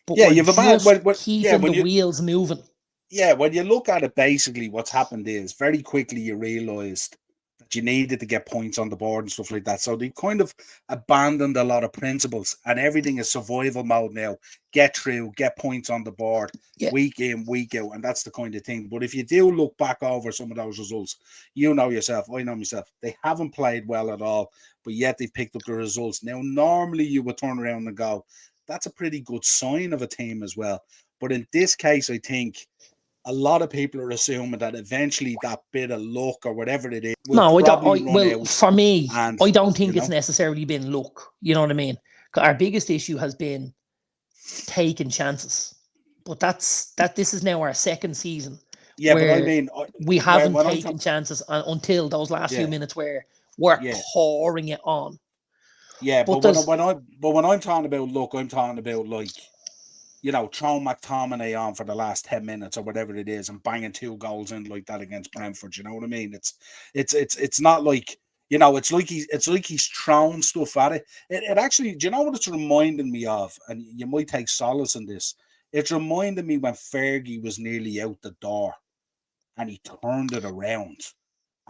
but we're just keeping the wheels moving. Yeah, when you look at it, basically what's happened is very quickly you realised that you needed to get points on the board and stuff like that. So they kind of abandoned a lot of principles, and everything is survival mode now. Get through, get points on the board, week in, week out, and that's the kind of thing. But if you do look back over some of those results, you know yourself, I know myself, they haven't played well at all, but yet they've picked up the results. Now, normally you would turn around and go, that's a pretty good sign of a team as well. But in this case, I think a lot of people are assuming that eventually that bit of luck or whatever it is will for me, I don't think it's necessarily been luck. You know what I mean? Our biggest issue has been taking chances. But this is now our second season. Yeah, but I mean, we haven't taken chances until those last few minutes where we're pouring it on. Yeah, but when I'm talking about luck, I'm talking about like, you know, throwing McTominay on for the last 10 minutes or whatever it is and banging 2 goals in like that against Brentford. You know what I mean? It's not like, you know, it's like he's thrown stuff at it. It actually, do you know what it's reminding me of? And you might take solace in this. It's reminding me when Fergie was nearly out the door and he turned it around.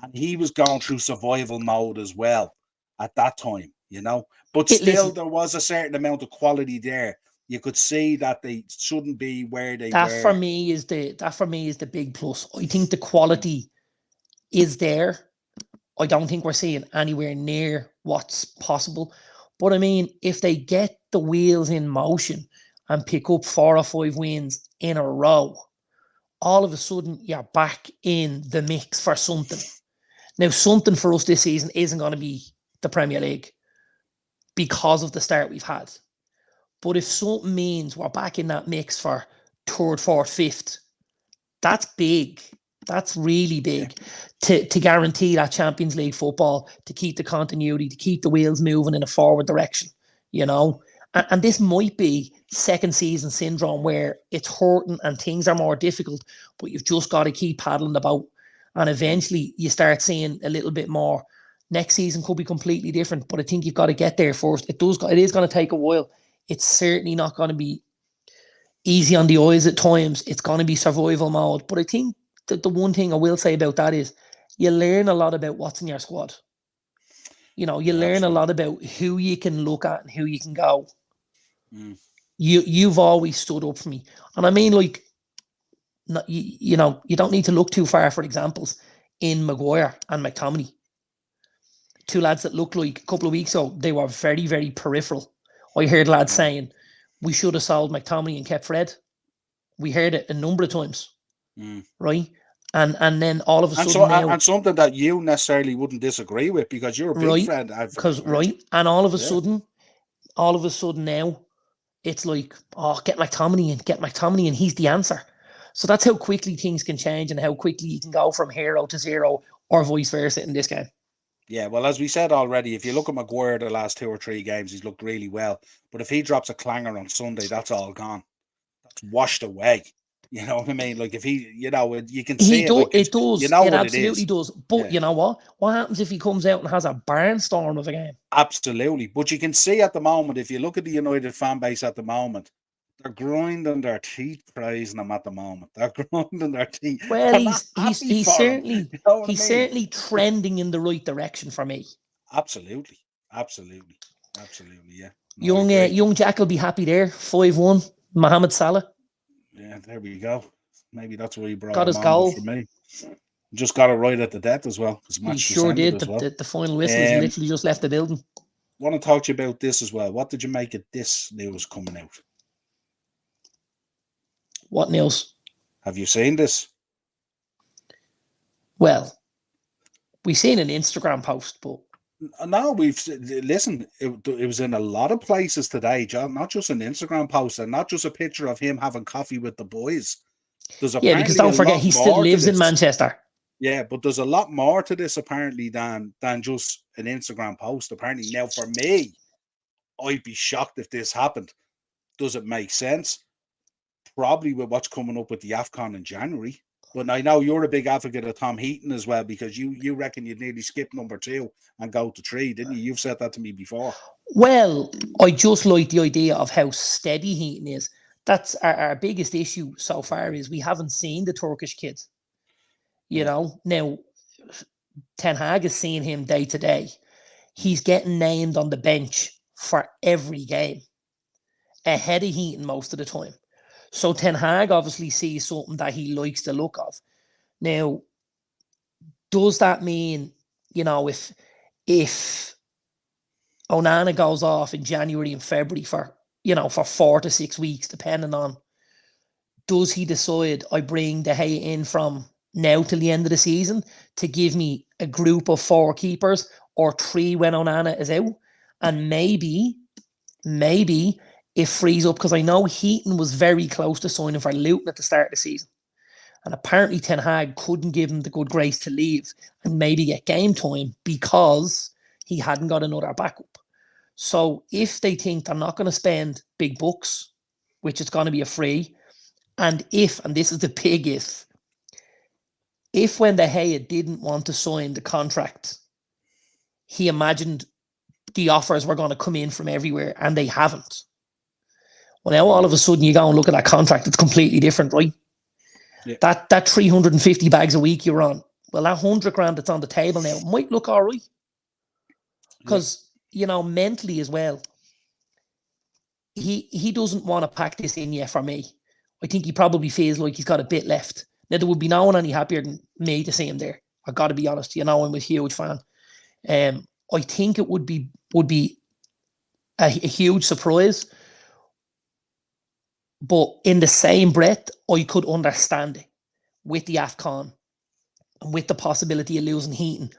And he was going through survival mode as well at that time, you know. But still, there was a certain amount of quality there. You could see that they shouldn't be where they were. That for me is the big plus. I think the quality is there. I don't think we're seeing anywhere near what's possible. But I mean, if they get the wheels in motion and pick up 4 or 5 wins in a row, all of a sudden you're back in the mix for something. Now, something for us this season isn't going to be the Premier League because of the start we've had. But if something means we're back in that mix for 3rd, 4th, 5th, that's big. That's really big to guarantee that Champions League football, to keep the continuity, to keep the wheels moving in a forward direction, you know. And this might be second season syndrome where it's hurting and things are more difficult, but you've just got to keep paddling the boat. And eventually you start seeing a little bit more. Next season could be completely different, but I think you've got to get there first. It is going to take a while. It's certainly not going to be easy on the eyes at times. It's going to be survival mode. But I think that the one thing I will say about that is you learn a lot about what's in your squad. You know, you learn a lot about who you can look at and who you can go. You've always stood up for me. And I mean, like, you know, you don't need to look too far for examples in Maguire and McTominay. 2 lads that looked like a couple of weeks ago, they were very, very peripheral. I heard lads saying we should have sold McTominay and kept Fred. We heard it a number of times, right? And then all of a sudden and something that you necessarily wouldn't disagree with because you're a big friend. And all of a sudden now, it's like, get McTominay in, he's the answer. So that's how quickly things can change and how quickly you can go from hero to zero or vice versa in this game. Yeah, well, as we said already, if you look at Maguire the last 2 or 3 games, he's looked really well. But if he drops a clanger on Sunday, that's all gone. That's washed away. You know what I mean? Like if he, you know, you can see it. It does. You know it absolutely does. But you know what? What happens if he comes out and has a barnstorm of a game? Absolutely. But you can see at the moment, if you look at the United fan base at the moment, they're grinding their teeth praising him at the moment. They're grinding their teeth. Well, he's certainly certainly trending in the right direction for me. Absolutely, yeah. No, young Jack will be happy there. 5-1, Mohamed Salah. Yeah, there we go. Maybe that's where he got his goal for me. Just got it right at the death as well. He sure did. The final whistle has literally just left the building. Want to talk to you about this as well. What did you make of this news coming out? What news? Have you seen this? Well, we've seen an Instagram post, but no, listen. It was in a lot of places today, John. Not just an Instagram post, and not just a picture of him having coffee with the boys. There's Yeah, because apparently a don't forget, lot he still more to lives in this. Manchester. Yeah, but there's a lot more to this apparently than just an Instagram post. Apparently, now for me, I'd be shocked if this happened. Does it make sense? Probably with what's coming up with the AFCON in January. But I know you're a big advocate of Tom Heaton as well, because you reckon you'd nearly skip number 2 and go to 3, didn't you? You've said that to me before. Well, I just like the idea of how steady Heaton is. That's our biggest issue so far, is we haven't seen the Turkish kid. You know, now Ten Hag is seeing him day to day. He's getting named on the bench for every game, ahead of Heaton most of the time. So Ten Hag obviously sees something that he likes the look of. Now, does that mean, you know, if Onana goes off in January and February for 4 to 6 weeks, depending on, does he decide I bring De Gea in from now till the end of the season to give me a group of 4 keepers, or 3 when Onana is out? And maybe it frees up, because I know Heaton was very close to signing for Luton at the start of the season. And apparently Ten Hag couldn't give him the good grace to leave and maybe get game time because he hadn't got another backup. So if they think they're not going to spend big bucks, which is going to be a free, and this is the big if when De Gea didn't want to sign the contract, he imagined the offers were going to come in from everywhere, and they haven't. Well, now all of a sudden you go and look at that contract, it's completely different, right? Yeah. That 350 bags a week you're on, well, that 100 grand that's on the table now might look all right. Because, mentally as well, he doesn't want to pack this in yet for me. I think he probably feels like he's got a bit left. Now, there would be no one any happier than me to see him there. I've got to be honest. I'm a huge fan. I think it would be a huge surprise. But in the same breath, I could understand it with the AFCON and with the possibility of losing Heaton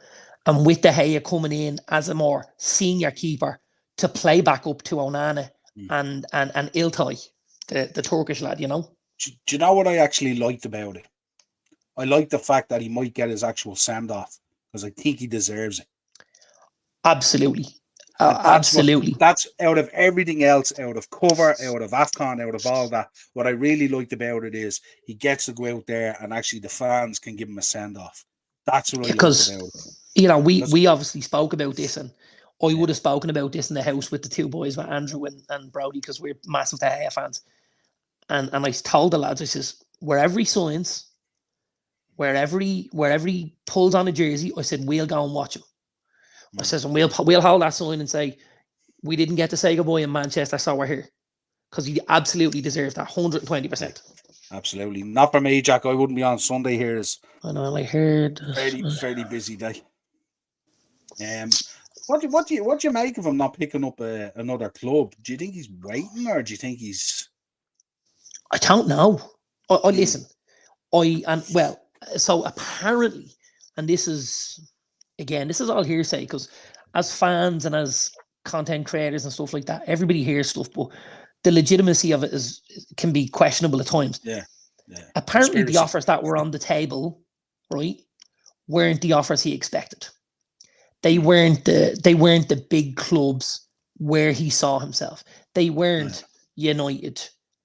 and with De Gea coming in as a more senior keeper to play back up to Onana and Ilkay, the Turkish lad, Do you know what I actually liked about it? I like the fact that he might get his actual send-off, because I think he deserves it. Absolutely. Absolutely. That's out of everything else, out of cover, out of AFCON, out of all that. What I really liked about it is he gets to go out there and actually the fans can give him a send-off. That's what I liked about it. We obviously spoke about this, and I would have spoken about this in the house with the 2 boys, with Andrew and Brody, because we're massive De Gea fans. And I told the lads, I says, wherever he signs, wherever he pulls on a jersey, I said, we'll go and watch him. I says, and we'll hold that sign and say, we didn't get to say goodbye in Manchester, so we're here. Because he absolutely deserves that, 120%. Absolutely. Not for me, Jack. I wouldn't be on Sunday here. I know, I heard. Fairly busy day. What do you make of him not picking up another club? Do you think he's waiting, or do you think he's... I don't know. I listen. So apparently, and this is all hearsay, because as fans and as content creators and stuff like that, everybody hears stuff, but the legitimacy of it can be questionable at times. Yeah. Apparently, the offers that were on the table, right, weren't the offers he expected. They weren't the big clubs where he saw himself. They weren't United,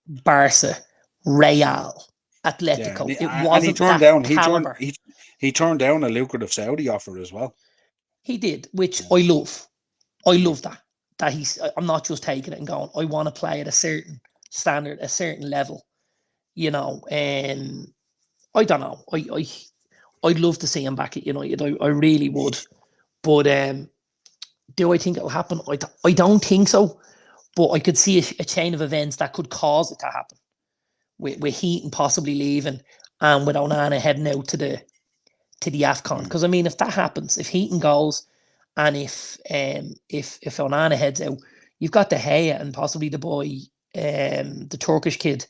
Barca, Real, Atletico. Yeah. It wasn't caliber. He turned down a lucrative Saudi offer as well. He did, which I love. I love that. I'm not just taking it and going, I want to play at a certain standard, a certain level. And I don't know. I'd love to see him back at United. I really would. But do I think it'll happen? I don't think so. But I could see a chain of events that could cause it to happen. With Heaton possibly leaving, and with Onana heading out to the AFCON. Because if that happens, if Heaton goes, and if Onana heads out, you've got De Gea and possibly the boy, the Turkish kid,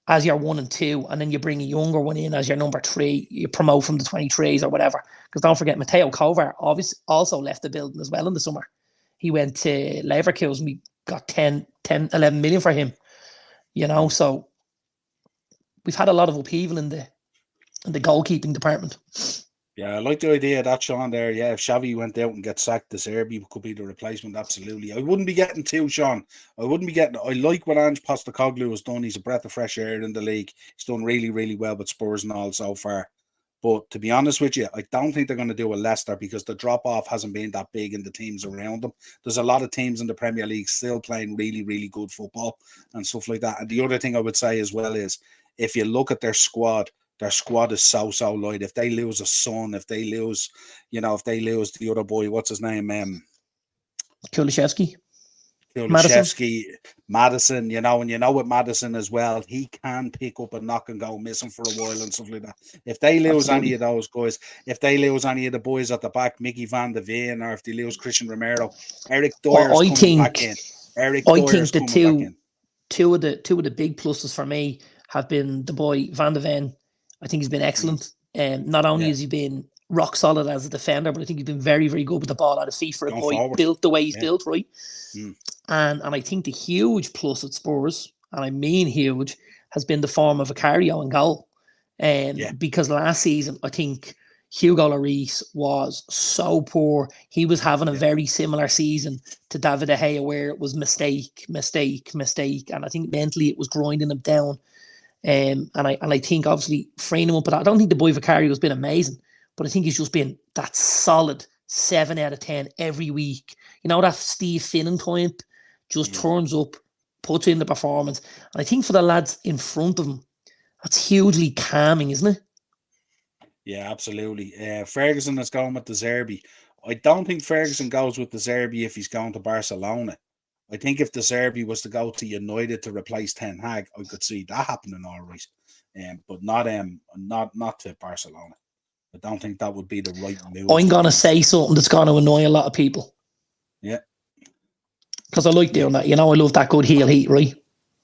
as your 1 and 2, and then you bring a younger one in as your number 3. You promote from the 23s or whatever. Because don't forget, Mateo Kovar obviously also left the building as well in the summer. He went to Leverkusen. We got 10, 11 million for him. So we've had a lot of upheaval in the goalkeeping department. Yeah, I like the idea of that, Sean, there. Yeah, if Xavi went out and get sacked, De Zerbi could be the replacement, absolutely. I wouldn't be getting two, Sean. I like what Ange Postecoglou has done. He's a breath of fresh air in the league. He's done really, really well with Spurs and all so far. But to be honest with you, I don't think they're going to do a Leicester because the drop-off hasn't been that big in the teams around them. There's a lot of teams in the Premier League still playing really, really good football and stuff like that. And the other thing I would say as well is, if you look at their squad is so light. If they lose a Son, if they lose the other boy, what's his name? Kulusevski. Maddison, and with Maddison as well, he can pick up a knock and go missing for a while and stuff like that. If they lose any of those guys, if they lose any of the boys at the back, Mickey Van de Ven, or if they lose Christian Romero, Eric Dyer's coming back in. Two of the big pluses for me have been the boy Van de Ven. I think he's been excellent. Not only has he been rock solid as a defender, but I think he's been very, very good with the ball out of feet for a boy built the way he's built, right? And I think the huge plus at Spurs, and I mean huge, has been the form of Vicario in goal. Because last season, I think Hugo Lloris was so poor. He was having a very similar season to David De Gea, where it was mistake. And I think mentally it was grinding him down. And I think obviously freeing him up, but I don't think the boy Vicario has been amazing, but I think he's just been that solid 7 out of 10 every week. You know, that Steve Finnan type just turns up, puts in the performance. And I think for the lads in front of him, that's hugely calming, isn't it? Yeah, absolutely. Ferguson is going with De Zerbi. I don't think Ferguson goes with De Zerbi if he's going to Barcelona. I think if De Zerbi was to go to United to replace Ten Hag, I could see that happening all right. But not to Barcelona. I don't think that would be the right move. I'm going to say something that's going to annoy a lot of people. Yeah. Because I like doing that. You know, I love that good heel heat, right?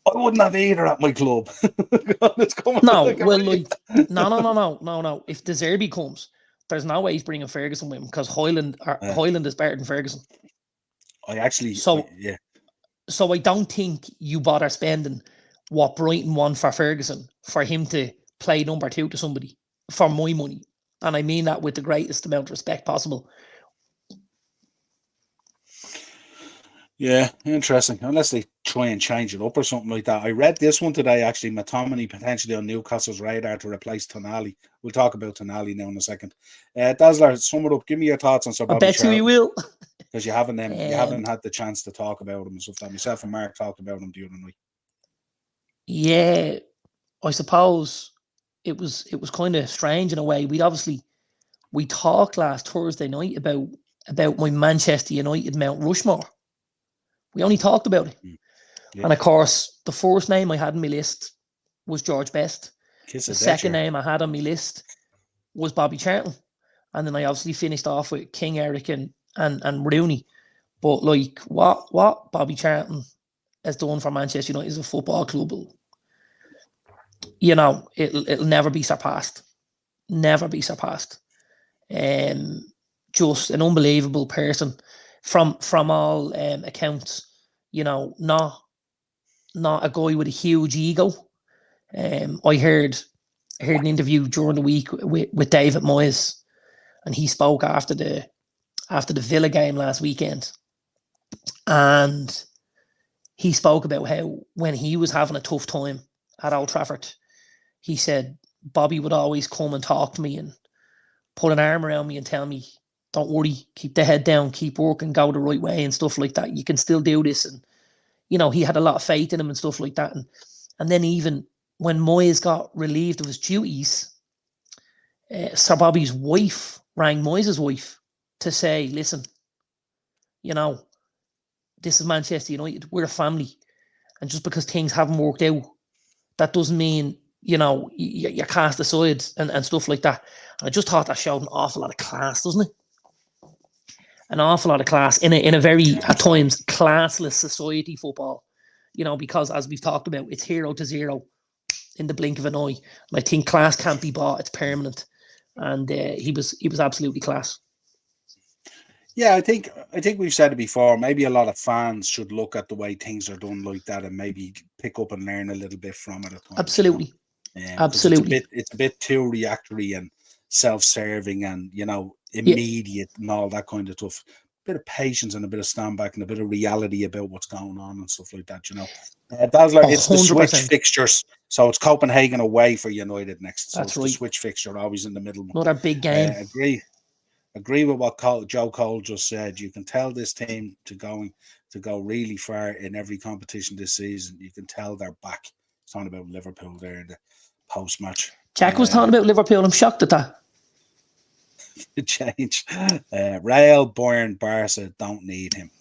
I wouldn't have either at my club. No. If De Zerbi comes, there's no way he's bringing Ferguson with him, because Hoyland is better than Ferguson. So I don't think you bother spending what Brighton won for Ferguson for him to play number 2 to somebody for my money. And I mean that with the greatest amount of respect possible. Yeah, interesting. Unless they try and change it up or something like that. I read this one today, actually. McTominay potentially on Newcastle's radar to replace Tonali. We'll talk about Tonali now in a second. Dazzler, sum it up. Give me your thoughts on Sir Bobby Charlton. I bet you will. Because you haven't had the chance to talk about him and stuff. That myself and Mark talked about him the other night. Yeah, I suppose it was kind of strange in a way. We talked last Thursday night about my Manchester United Mount Rushmore. We only talked about it. Yeah. And of course, the first name I had on my list was George Best. The second name I had on my list was Bobby Charlton. And then I obviously finished off with King Eric and Rooney. But like what Bobby Charlton has done for Manchester United as a football club, you know, it'll never be surpassed. Never be surpassed. Just an unbelievable person from all accounts. You know, not a guy with a huge ego. I heard an interview during the week with David Moyes, and he spoke after the Villa game last weekend, and he spoke about how when he was having a tough time at Old Trafford, he said Bobby would always come and talk to me and put an arm around me and tell me, don't worry, keep the head down, keep working, go the right way and stuff like that. You can still do this. And, you know, he had a lot of faith in him and stuff like that. And then even when Moyes got relieved of his duties, Sir Bobby's wife rang Moyes' wife to say, listen, you know, this is Manchester United. We're a family. And just because things haven't worked out, that doesn't mean, you know, you're cast aside and stuff like that. And I just thought that showed an awful lot of class, doesn't it? An awful lot of class in a very, at times, classless society, football. You know, because as we've talked about, it's 0 to 0 in the blink of an eye. And I think class can't be bought; it's permanent. And he was absolutely class. Yeah, I think we've said it before. Maybe a lot of fans should look at the way things are done like that and maybe pick up and learn a little bit from it at times. Absolutely. Because Absolutely. it's a bit too reactory and self-serving and immediate and all that kind of stuff. Bit of patience and a bit of stand back and a bit of reality about what's going on and stuff like that. That's like it's the switch 100%. fixtures. So it's Copenhagen away for United next. So That's it's the right. switch fixture always in the middle. Another big game. Agree with what Joe Cole just said. You can tell this team to go really far in every competition this season. You can tell they're back. It's talking about Liverpool there in the post match. Jack was talking about Liverpool. I'm shocked at that. Change. Real, Bayern, Barca don't need him.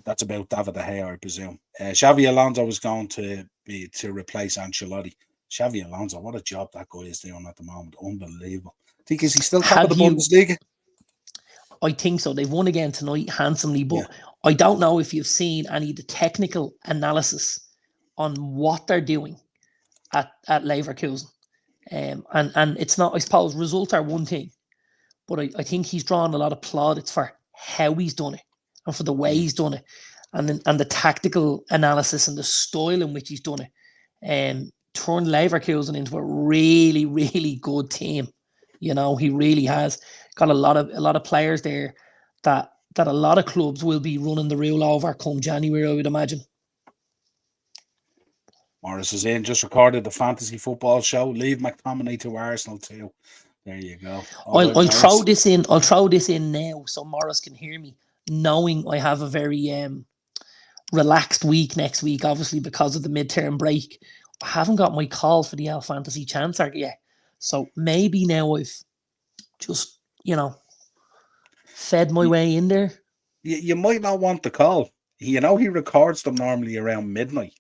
That's about David De Gea, I presume. Xavi Alonso was going to replace Ancelotti. Xavi Alonso, what a job that guy is doing at the moment. Unbelievable. I think is he still top of the Bundesliga? I think so. They've won again tonight handsomely, but I don't know if you've seen any of the technical analysis on what they're doing at Leverkusen. And it's not, I suppose, results are one thing, but I think he's drawn a lot of plaudits for how he's done it and for the way he's done it, and the tactical analysis and the style in which he's done it. Turned Leverkusen into a really, really good team. He really has got a lot of players there that a lot of clubs will be running the rule over come January, I would imagine. Morris is in, just recorded the fantasy football show. Leave McTominay to Arsenal too. There you go. I'll throw this in. I'll throw this in now so Morris can hear me, knowing I have a very relaxed week next week, obviously because of the midterm break. I haven't got my call for the L Fantasy Chancellor yet. So maybe now I've just, fed my way in there. You might not want the call. He records them normally around midnight.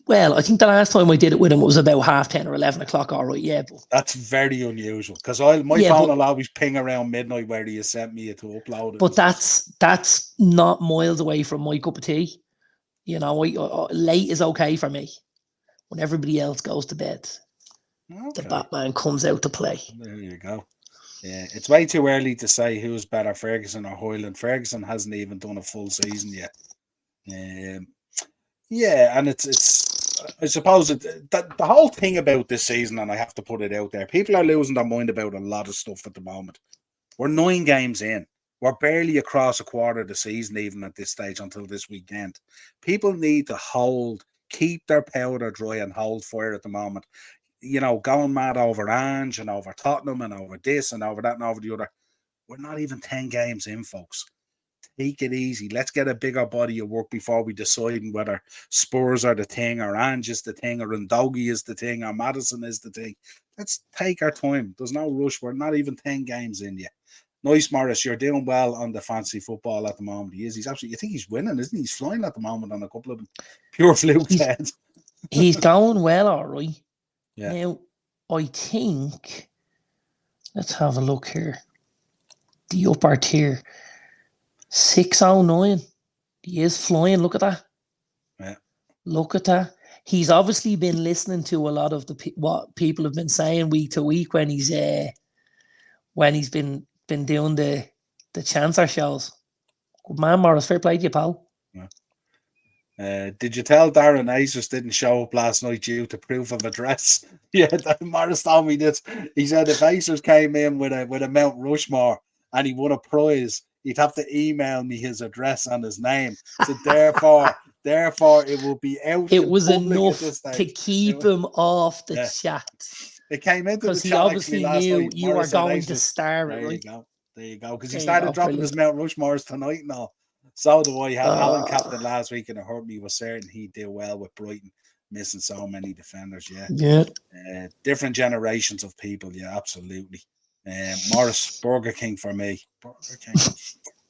Well, I think the last time I did it with him, it was about 10:30 or 11 o'clock. All right, yeah. But that's very unusual because my phone will always ping around midnight where you sent me to upload it. But that's not miles away from my cup of tea. Late is okay for me. When everybody else goes to bed, the Batman comes out to play. There you go. Yeah, it's way too early to say who's better, Ferguson or Hoyland. Ferguson hasn't even done a full season yet. And it's I suppose the whole thing about this season, and I have to put it out there, people are losing their mind about a lot of stuff at the moment. We're 9 games in. We're barely across a quarter of the season even at this stage until this weekend. People need to keep their powder dry and hold fire at the moment. Going mad over Ange and over Tottenham and over this and over that and over the other. We're not even 10 games in, folks. Take it easy. Let's get a bigger body of work before we decide whether Spurs are the thing or Ange is the thing or Ndogi is the thing or Madison is the thing. Let's take our time. There's no rush. We're not even 10 games in yet. Nice, Morris. You're doing well on the fantasy football at the moment. He is. He's absolutely. I think he's winning, isn't he? He's flying at the moment on a couple of them. Pure fluke. He's going well, all right. Yeah. Now, I think. Let's have a look here. The upper tier. 609. He is flying. Look at that. Yeah. Look at that. He's obviously been listening to a lot of what people have been saying week to week when he's been doing the Chancellor shows. Good man, Morris. Fair play to you, pal. Yeah. Did you tell Darren Aces didn't show up last night due to proof of address? Yeah, Morris told me this. He said if Aces came in with a Mount Rushmore and he won a prize, he'd have to email me his address and his name. So therefore, it will be out. It was enough to keep him off the chat. It came into the chat. Because he obviously knew you were going to star it, right? There you go. Because he started dropping his Mount Rushmores tonight and all. So do I. Had Alan captain last week and it hurt me. Was certain he'd do well with Brighton. Missing so many defenders, Yeah. Different generations of people, absolutely. Morris, Burger King for me. Burger King.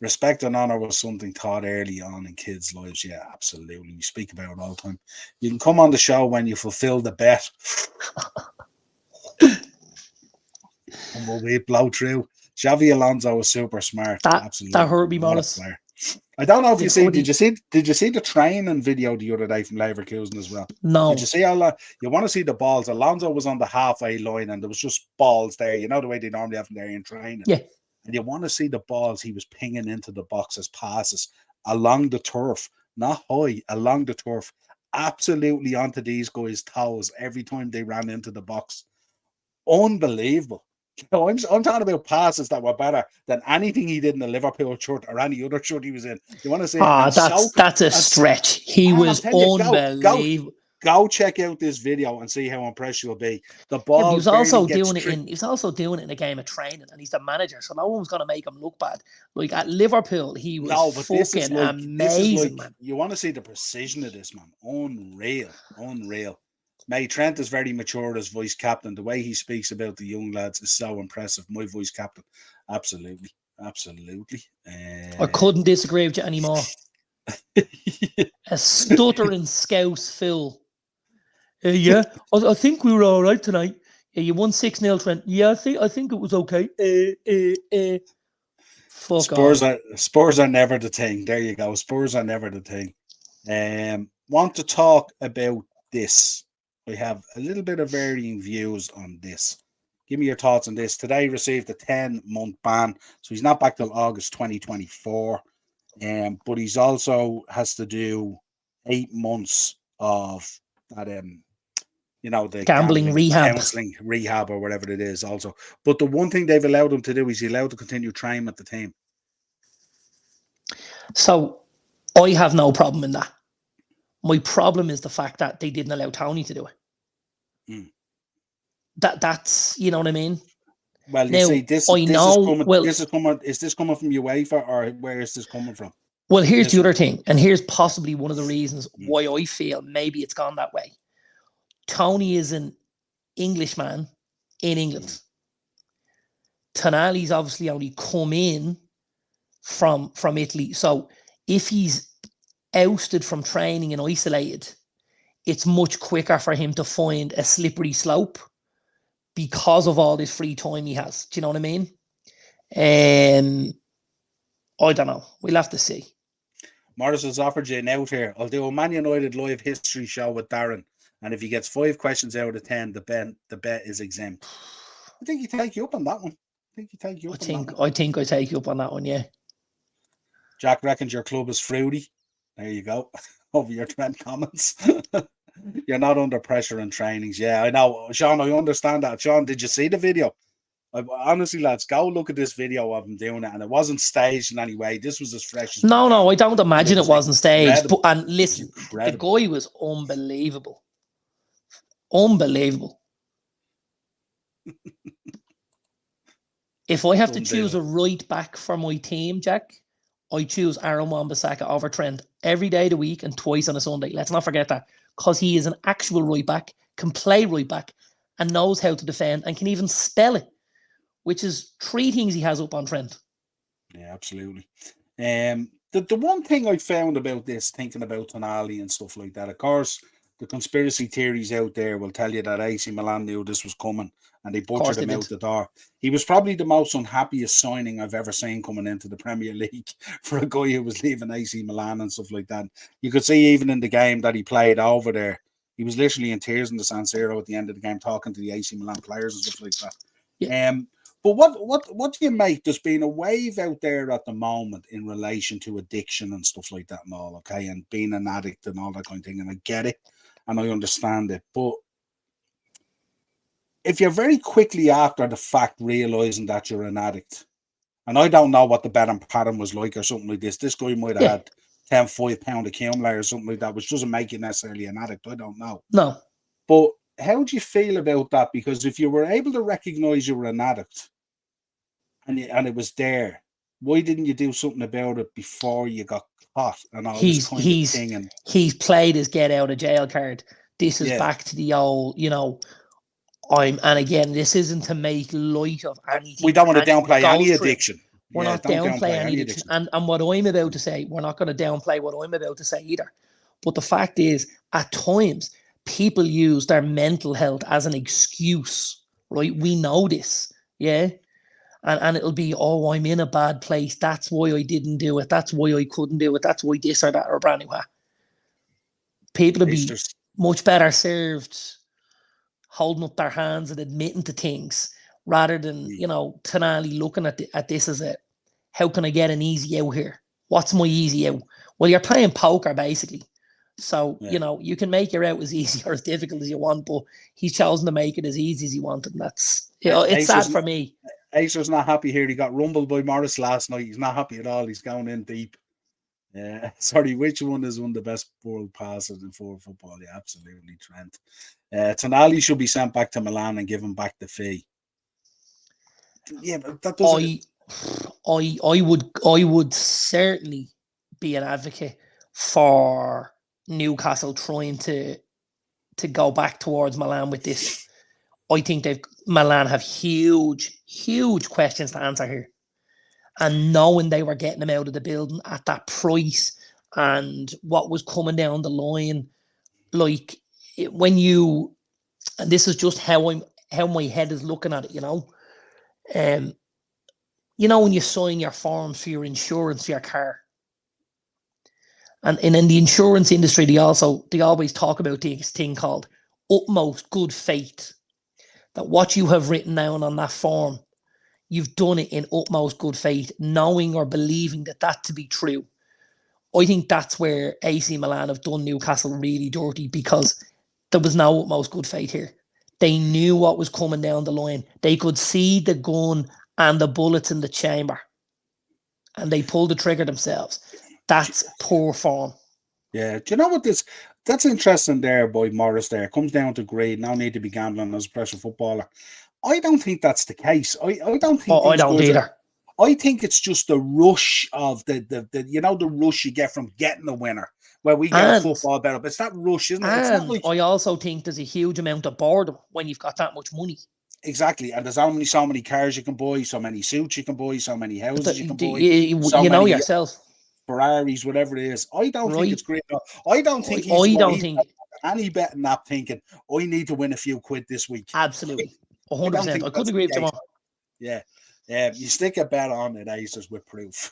Respect and honor was something taught early on in kids' lives. Yeah, absolutely. We speak about it all the time. You can come on the show when you fulfill the bet. And we'll blow through. Xavi Alonso was super smart. Absolutely. That hurt me, Morris. I don't know if you see. Did you see the training video the other day from Leverkusen as well? No. Did you see all that? You want to see the balls? Alonso was on the halfway line, and there was just balls there. You know the way they normally have them there in training. Yeah. And you want to see the balls he was pinging into the box as passes along the turf, not high, along the turf, absolutely onto these guys' toes every time they ran into the box. Unbelievable. You know, I'm talking about passes that were better than anything he did in the Liverpool shirt or any other shirt he was in. You want to say? Ah, that's a stretch. He man, was unbelievable. Go check out this video and see how impressed you'll be. The Yeah, but ball he was also doing it in. He was also doing it in a game of training, and he's the manager, so no one's going to make him look bad. Like at Liverpool, he was fucking amazing, man. You want to see the precision of this, man? Unreal. Mate, Trent is very mature as vice captain. The way he speaks about the young lads is so impressive. My vice captain, absolutely. I couldn't disagree with you anymore. A stuttering Scouse Phil. Yeah, I think we were all right tonight. Yeah, you won 6-0, Trent. Yeah, I think it was okay. Fuck Spurs are never the thing. There you go. Spurs are never the thing. Want to talk about this? We have a little bit of varying views on this. Give me your thoughts on this. Today received a 10-month ban, so he's not back till August 2024. But he's also has to do 8 months of that the gambling rehab, counselling rehab or whatever it is also. But the one thing they've allowed him to do is he's allowed to continue training at the team. So I have no problem in that. My problem is the fact that they didn't allow Tony to do it. That's you know what I mean? Well, you see, this is this coming from UEFA, or where is this coming from? Well, here's the other thing, and here's possibly one of the reasons why I feel maybe it's gone that way. Tony is an Englishman in England. Tonali's obviously only come in from Italy. So if he's ousted from training and isolated, it's much quicker for him to find a slippery slope because of all this free time he has. Do you know what I mean? I don't know. We'll have to see. Morris has offered you an out here. I'll do a Man United live history show with Darren, and if he gets 5 questions out of 10, the bet is exempt. I think he take you up on that one. I think I take you up on that one, yeah. Jack reckons your club is fruity. There you go. Over your Trent comments. You're not under pressure in trainings. Yeah, I know. Sean, I understand that. Sean, did you see the video? Honestly, lads, go look at this video of him doing it, and it wasn't staged in any way. This was as fresh as... No, I don't imagine it wasn't staged. But, and listen, the guy was unbelievable. Unbelievable. If I have to choose a right back for my team, Jack, I choose Aaron Wan-Bissaka over Trent every day of the week and twice on a Sunday. Let's not forget that, because he is an actual right back, can play right back, and knows how to defend, and can even spell it, which is 3 things he has up on Trent. Yeah, absolutely. The one thing I found about this, thinking about Tonali and stuff like that, of course, the conspiracy theories out there will tell you that AC Milan knew this was coming and they butchered him out the door. He was probably the most unhappiest signing I've ever seen coming into the Premier League for a guy who was leaving AC Milan and stuff like that. You could see even in the game that he played over there, he was literally in tears in the San Siro at the end of the game talking to the AC Milan players and stuff like that. Yeah. But what do you make? There's been a wave out there at the moment in relation to addiction and stuff like that and all, okay, and being an addict and all that kind of thing, and I get it and I understand it, but if you're very quickly after the fact realizing that you're an addict, and I don't know what the betting pattern was like or something like this guy might have had 10 5-pound accumulator or something like that, which doesn't make you necessarily an addict. I don't know. No. But how do you feel about that? Because if you were able to recognize you were an addict and it was there, why didn't you do something about it before you got caught and all this kind of thing? And he's played his get out of jail card. This is back to the old, and again, this isn't to make light of anything. We don't want to downplay any addiction. We're not downplaying any addiction. And what I'm about to say, we're not going to downplay what I'm about to say either. But the fact is, at times, people use their mental health as an excuse, right? We know this, yeah? And it'll be, oh, I'm in a bad place. That's why I didn't do it. That's why I couldn't do it. That's why this or that or brand new. People would be much better served holding up their hands and admitting to things rather than, Tonali looking at this as how can I get an easy out here? What's my easy out? Well, you're playing poker, basically. So, Yeah. you know, you can make your out as easy or as difficult as you want, but he's chosen to make it as easy as he wanted. And that's, you know, it's sad for me. Acer's not happy here. He got rumbled by Morris last night. He's not happy at all. He's going in deep. Yeah. Sorry, which one is one of the best world passes in forward football? Yeah, absolutely, Trent. Tonali should be sent back to Milan and given back the fee. Yeah, but that doesn't. I would certainly be an advocate for Newcastle trying to go back towards Milan with this. I think Milan have huge questions to answer here. And knowing they were getting him out of the building at that price and what was coming down the line, like when you, and this is just how my head is looking at it, you know. You know, when you sign your forms for your insurance for your car, and in the insurance industry, they always talk about this thing called utmost good faith. That what you have written down on that form, you've done it in utmost good faith, knowing or believing that to be true. I think that's where AC Milan have done Newcastle really dirty, because there was no utmost good faith here. They knew what was coming down the line. They could see the gun and the bullets in the chamber, and they pulled the trigger themselves. That's poor form. Yeah, do you know what that's interesting there, boy Morris there. It comes down to grade. No need to be gambling as a professional footballer. I don't think that's the case. I don't think I don't either. I think it's just the rush of the the rush you get from getting the winner. Where we get a football better, but it's that rush, isn't it? It's not like, I also think there's a huge amount of boredom when you've got that much money. Exactly, and there's only so many cars you can buy, so many suits you can buy, so many houses you can buy. You know yourself. Ferraris, whatever it is. I don't think it's great. I don't think he's any betting that thinking, I need to win a few quid this week. Absolutely. 100%. I couldn't agree with you more. Yeah. You stick a bet on it, Aces, with proof.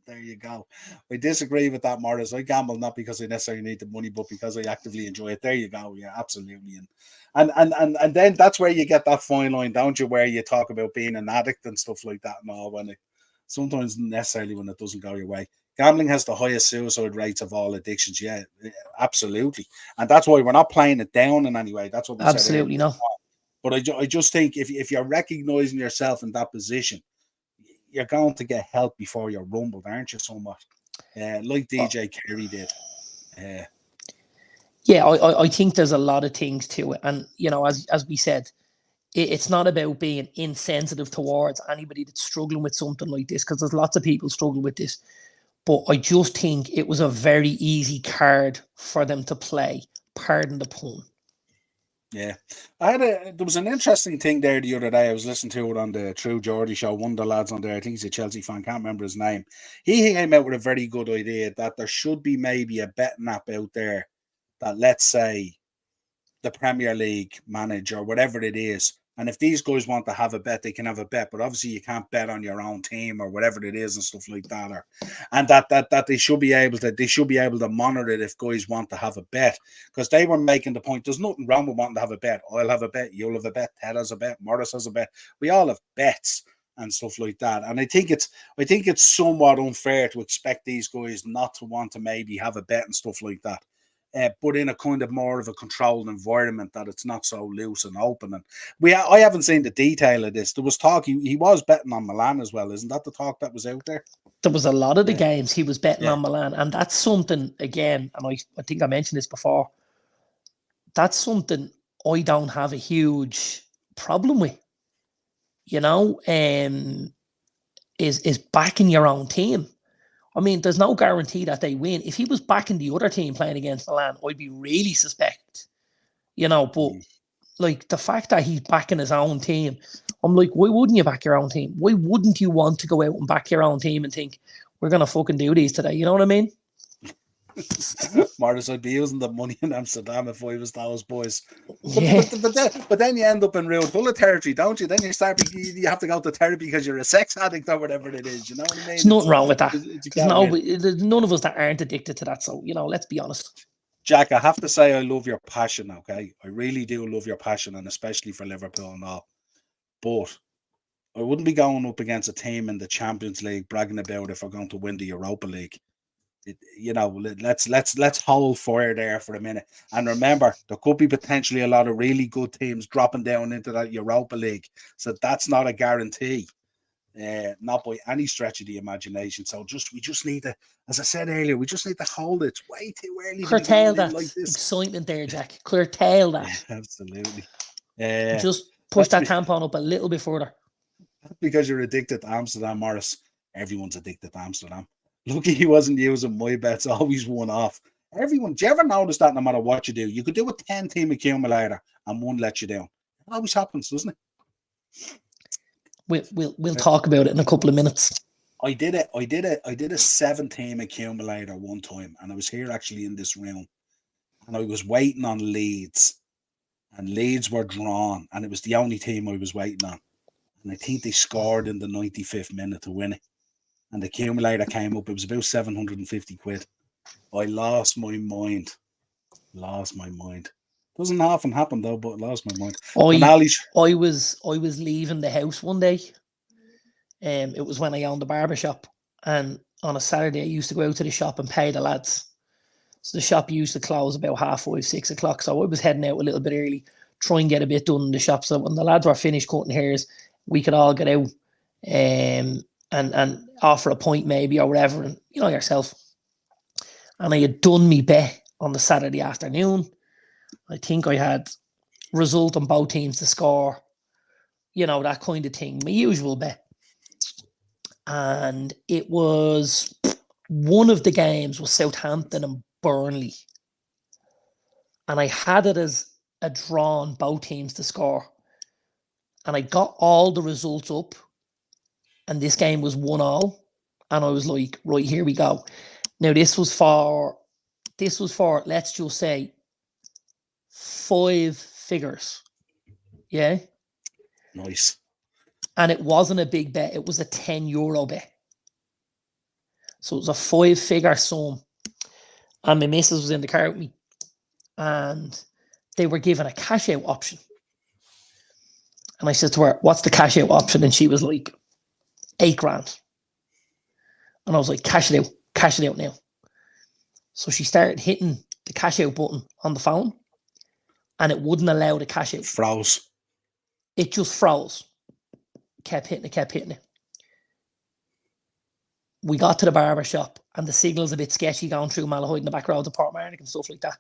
There you go. I disagree with that, Morris. I gamble not because I necessarily need the money, but because I actively enjoy it. There you go. Yeah, absolutely. And then that's where you get that fine line, don't you, where you talk about being an addict and stuff like that and all, when it sometimes necessarily when it doesn't go your way. Gambling has the highest suicide rates of all addictions. Yeah, absolutely. And that's why we're not playing it down in any way. That's what we absolutely said. But I just think if you're recognizing yourself in that position, you're going to get help before you're rumbled, aren't you, somewhat? Like DJ Kerry did. Yeah, I think there's a lot of things to it. And, you know, as we said, it's not about being insensitive towards anybody that's struggling with something like this, because there's lots of people struggling with this. But I just think it was a very easy card for them to play. Pardon the pun. Yeah. There was an interesting thing there the other day. I was listening to it on the True Geordie show. One of the lads on there, I think he's a Chelsea fan, can't remember his name. He came out with a very good idea that there should be maybe a betting app out there that, let's say, the Premier League manage or whatever it is. And if these guys want to have a bet, they can have a bet. But obviously you can't bet on your own team or whatever it is and stuff like that. And that they should be able to monitor it if guys want to have a bet. Because they were making the point, there's nothing wrong with wanting to have a bet. I'll have a bet, you'll have a bet, Ted has a bet, Morris has a bet. We all have bets and stuff like that. And I think it's somewhat unfair to expect these guys not to want to maybe have a bet and stuff like that. But in a kind of more of a controlled environment, that it's not so loose and open. And I haven't seen the detail of this. There was talk he was betting on Milan as well. Isn't that the talk that was out there? There was a lot of the games he was betting on Milan, and that's something, again, and I think I mentioned this before, that's something I don't have a huge problem with. You know, is backing your own team. I mean, there's no guarantee that they win. If he was backing the other team playing against Milan, I'd be really suspect. You know, but like the fact that he's backing his own team, I'm like, why wouldn't you back your own team? Why wouldn't you want to go out and back your own team and think, we're going to fucking do these today? You know what I mean? Martis, I'd be using the money in Amsterdam if I was those boys. But then you end up in real full of territory, don't you? Then you have to go to therapy because you're a sex addict or whatever it is. You know what I mean? There's nothing wrong with that. There's none of us that aren't addicted to that. So, you know, let's be honest. Jack, I have to say I love your passion, okay? I really do love your passion, and especially for Liverpool and all. But I wouldn't be going up against a team in the Champions League bragging about if we're going to win the Europa League. let's hold fire there for a minute. And remember, there could be potentially a lot of really good teams dropping down into that Europa League. So that's not a guarantee. Not by any stretch of the imagination. So we just need to, as I said earlier, we just need to hold it. It's way too early. Curtail that like excitement there, Jack. Curtail that. Yeah, absolutely. Just push that tampon up a little bit further. Because you're addicted to Amsterdam, Morris. Everyone's addicted to Amsterdam. Lucky he wasn't using my bets, always one off. Everyone, do you ever notice that no matter what you do, you could do a 10-team accumulator and one lets you down? It always happens, doesn't it? We'll talk about it in a couple of minutes. I did a 7-team accumulator one time, and I was here actually in this room, and I was waiting on Leeds, and Leeds were drawn, and it was the only team I was waiting on, and I think they scored in the 95th minute to win it, and the accumulator came up. It was about 750 quid. I lost my mind. Doesn't often happen though, but I lost my mind. I was leaving the house one day. It was when I owned the barber shop, and on a Saturday I used to go out to the shop and pay the lads. So the shop used to close about 5:30, 6 o'clock. So I was heading out a little bit early, try and get a bit done in the shop. So when the lads were finished cutting hairs, we could all get out and offer a point maybe or whatever, and you know yourself. And I had done me bet on the Saturday afternoon. I think I had result on both teams to score, you know, that kind of thing, my usual bet. And it was one of the games was Southampton and Burnley. And I had it as a draw on both teams to score. And I got all the results up. And this game was 1-1. And I was like, right, here we go. Now this was for, let's just say, 5 figures. Yeah. Nice. And it wasn't a big bet. It was a €10 bet. So it was a 5-figure sum. And my missus was in the car with me. And they were given a cash out option. And I said to her, what's the cash out option? And she was like, 8 grand. And I was like, cash it out now. So she started hitting the cash out button on the phone. And it wouldn't allow the cash out. Froze. It just froze. Kept hitting it. We got to the barber shop and the signal's a bit sketchy going through Malahide in the back roads of Portmarnock and stuff like that.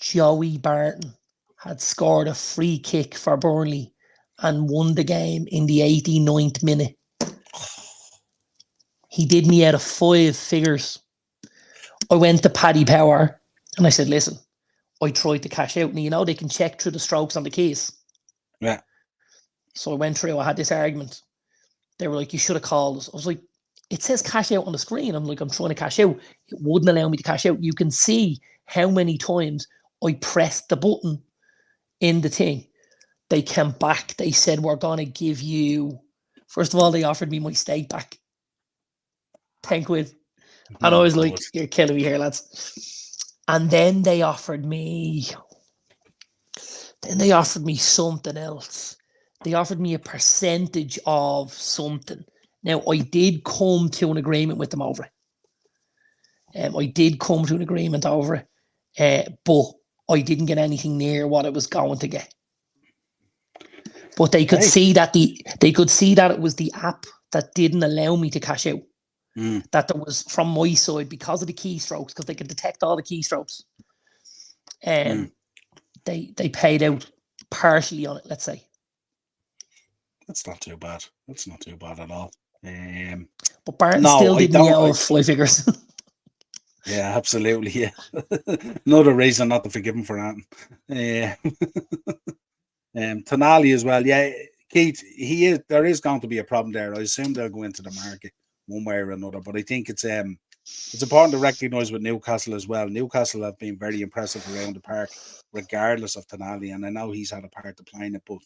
Joey Barton had scored a free kick for Burnley and won the game in the 89th minute. He did me out of 5 figures. I went to Paddy Power and I said, listen, I tried to cash out. And you know, they can check through the strokes on the keys. Yeah. So I went through, I had this argument. They were like, you should have called us. I was like, it says cash out on the screen. I'm like, I'm trying to cash out. It wouldn't allow me to cash out. You can see how many times I pressed the button in the thing. They came back. They said, we're going to give you, first of all, they offered me my steak back. 10 quid. And I was like, you're killing me here, lads. And then they offered me something else. They offered me a percentage of something. Now, I did come to an agreement with them over it. But I didn't get anything near what I was going to get. But they could see that it was the app that didn't allow me to cash out. That there was from my side because of the keystrokes, because they could detect all the keystrokes. They paid out partially on it, let's say. That's not too bad. That's not too bad at all. But Barton still didn't yell 5 figures. Yeah, absolutely. Yeah. Another reason not to forgive him for that. Tonali as well. Yeah, Keith, there is going to be a problem there. I assume they'll go into the market one way or another, but I think it's important to recognise with Newcastle as well. Newcastle have been very impressive around the park, regardless of Tonali, and I know he's had a part to play in it, but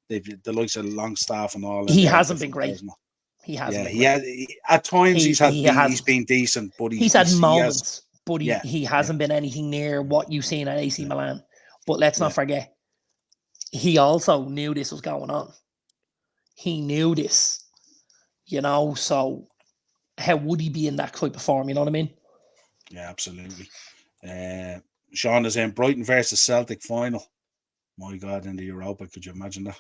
the likes of Longstaff and all. He hasn't been great. He hasn't. At times he's been decent, but he's had moments, but he hasn't been anything near what you've seen at AC Milan. But let's not forget, he also knew this was going on. He knew this, you know. So how would he be in that type of form? You know what I mean? Yeah, absolutely. Sean is in Brighton versus Celtic final. My God, in the Europa, could you imagine that?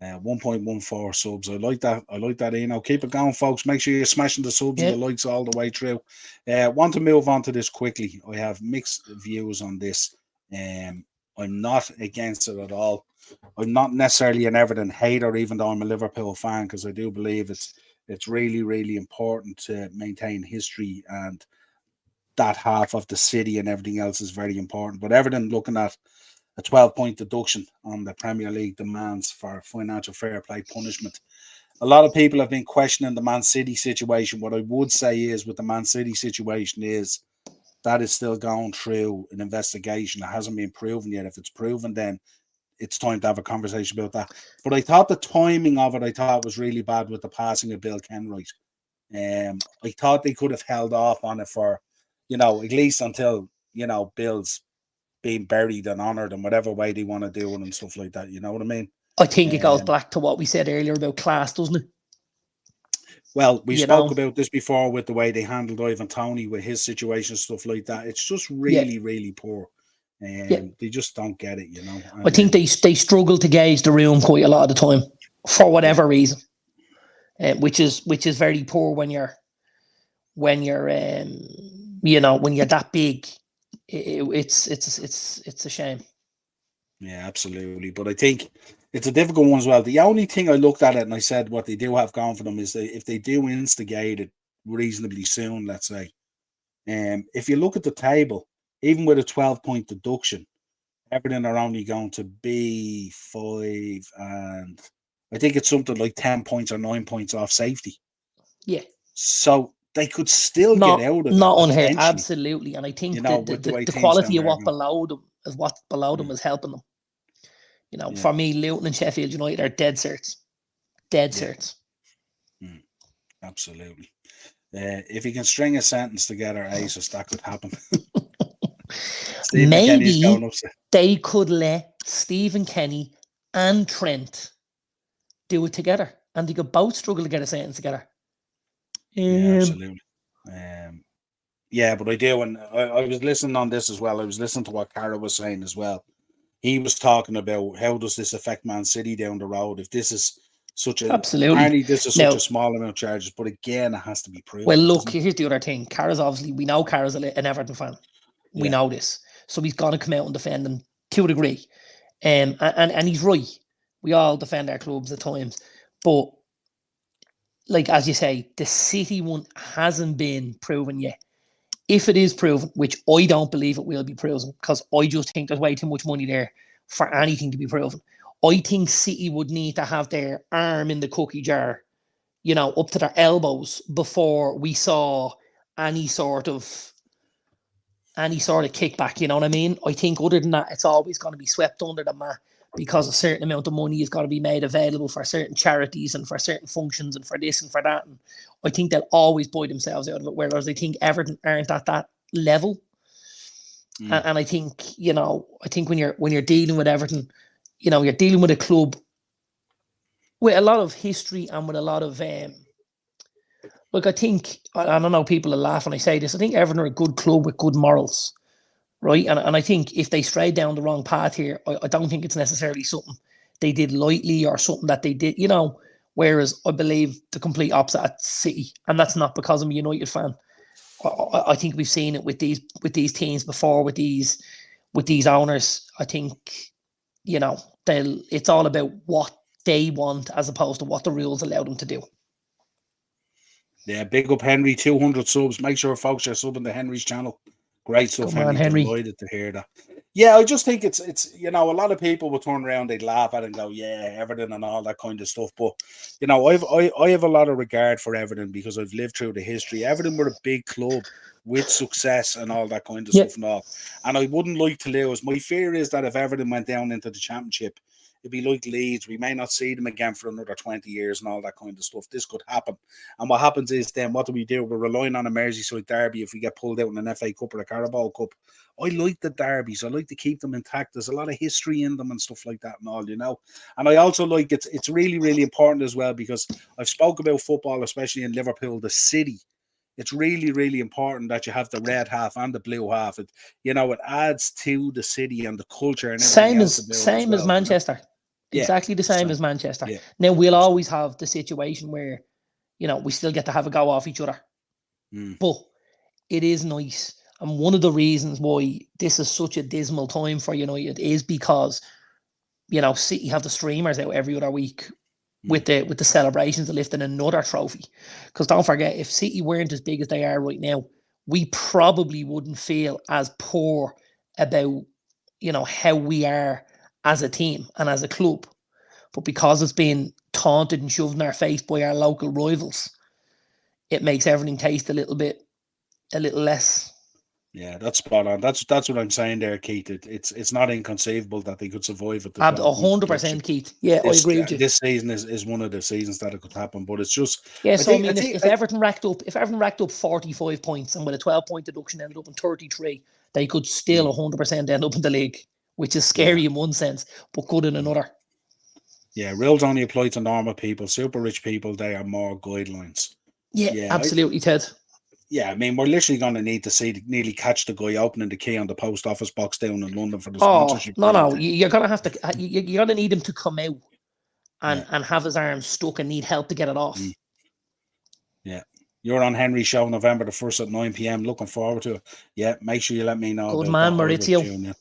1.14 subs. I like that. I like that. Keep it going, folks. Make sure you're smashing the subs and the likes all the way through. Want to move on to this quickly. I have mixed views on this. I'm not against it at all. I'm not necessarily an Everton hater, even though I'm a Liverpool fan, because I do believe it's really, really important to maintain history, and that half of the city and everything else is very important. But Everton looking at a 12-point deduction on the Premier League demands for financial fair play punishment. A lot of people have been questioning the Man City situation. What I would say is with the Man City situation is that is still going through an investigation. It hasn't been proven yet. If it's proven, then it's time to have a conversation about that. But I thought the timing of it, was really bad with the passing of Bill Kenwright. I thought they could have held off on it for, at least until, Bill's being buried and honoured in whatever way they want to do it and stuff like that. You know what I mean? I think it goes back to what we said earlier about class, doesn't it? Well, we spoke about this before with the way they handled Ivan Toney with his situation, stuff like that. It's just really, really poor. And they just don't get it, And I think they struggle to gauge the room quite a lot of the time for whatever reason, which is very poor when you're when you're that big. It's a shame. Yeah, absolutely. But I think it's a difficult one as well. The only thing I looked at it and I said what they do have going for them is that if they do instigate it reasonably soon, let's say, if you look at the table, even with a 12-point deduction, Everton are only going to be 5, and I think it's something like 10 points or 9 points off safety. Yeah. So they could still get out of it. Not unheard, absolutely. And I think the quality of what below them is helping them. For me, Luton and Sheffield United are dead certs. Absolutely. If you can string a sentence together, Aces, that could happen. Maybe they could let Stephen Kenny and Trent do it together, and they could both struggle to get a sentence together. Yeah, absolutely. But I do, and I was listening on this as well. I was listening to what Cara was saying as well. He was talking about how does this affect Man City down the road if this is such a apparently this is such a small amount of charges, but again, it has to be proven. Well, look, here's the other thing. We know Cara's an Everton fan. We know this, so he's going to come out and defend them to a degree, and he's right. We all defend our clubs at times, but like as you say, the City one hasn't been proven yet. If it is proven, which I don't believe it will be proven, because I just think there's way too much money there for anything to be proven. I think City would need to have their arm in the cookie jar, up to their elbows before we saw any sort of kickback. You know what I mean? I think other than that, it's always going to be swept under the mat because a certain amount of money is going to be made available for certain charities and for certain functions and for this and for that. And I think they'll always buy themselves out of it, whereas I think Everton aren't at that level. And I think, when you're dealing with Everton, you're dealing with a club with a lot of history and with a lot of look, I think, I don't know, people will laugh when I say this, I think Everton are a good club with good morals, right? And I think if they stray down the wrong path here, I don't think it's necessarily something they did lightly or something that they did, whereas I believe the complete opposite at City, and that's not because I'm a United fan. I think we've seen it with these teams before, with these owners. I think, it's all about what they want as opposed to what the rules allow them to do. Yeah, big up Henry, 200 subs. Make sure folks are subbing to Henry's channel. Great stuff, Henry. Delighted to hear that. Yeah, I just think it's a lot of people will turn around, they'd laugh at it and go, yeah, Everton and all that kind of stuff. But I have a lot of regard for Everton because I've lived through the history. Everton were a big club with success and all that kind of stuff and all. And I wouldn't like to lose. My fear is that if Everton went down into the Championship, It'd be like Leeds. We may not see them again for another 20 years and all that kind of stuff. This could happen. And what happens is then, what do? We're relying on a Merseyside derby if we get pulled out in an FA Cup or a Carabao Cup. I like the derbies. I like to keep them intact. There's a lot of history in them and stuff like that and all, you know. And I also like it's really, really important as well, because I've spoke about football, especially in Liverpool, the city. It's really, really important that you have the red half and the blue half. It adds to the city and the culture and everything same as Manchester. Yeah, exactly the same as Manchester. Yeah, now we'll always have the situation where, we still get to have a go off each other. But it is nice. And one of the reasons why this is such a dismal time for United is because, City have the streamers out every other week with the celebrations of lifting another trophy. Because don't forget, if City weren't as big as they are right now, we probably wouldn't feel as poor about, how we are as a team and as a club. But because it's been taunted and shoved in our face by our local rivals, it makes everything taste a little less. Yeah, that's spot on. That's what I'm saying there, Keith. It's not inconceivable that they could survive at the 100%, Keith. Yeah, I agree with you. This season is one of the seasons that it could happen, but it's just if Everton racked up 45 points and with a 12-point deduction ended up in 33, they could still 100% end up in the league, which is scary in one sense, but good in another. Yeah, rules only apply to normal people. Super rich people, they are more guidelines. Yeah, absolutely, Ted. Yeah, I mean, we're literally going to need to nearly catch the guy opening the key on the post office box down in London for the sponsorship. No, you're going to have to. You're going to need him to come out and have his arms stuck and need help to get it off. Yeah, you're on Henry's show November the 1st at 9 p.m. Looking forward to it. Yeah, make sure you let me know. Good man, Maurizio.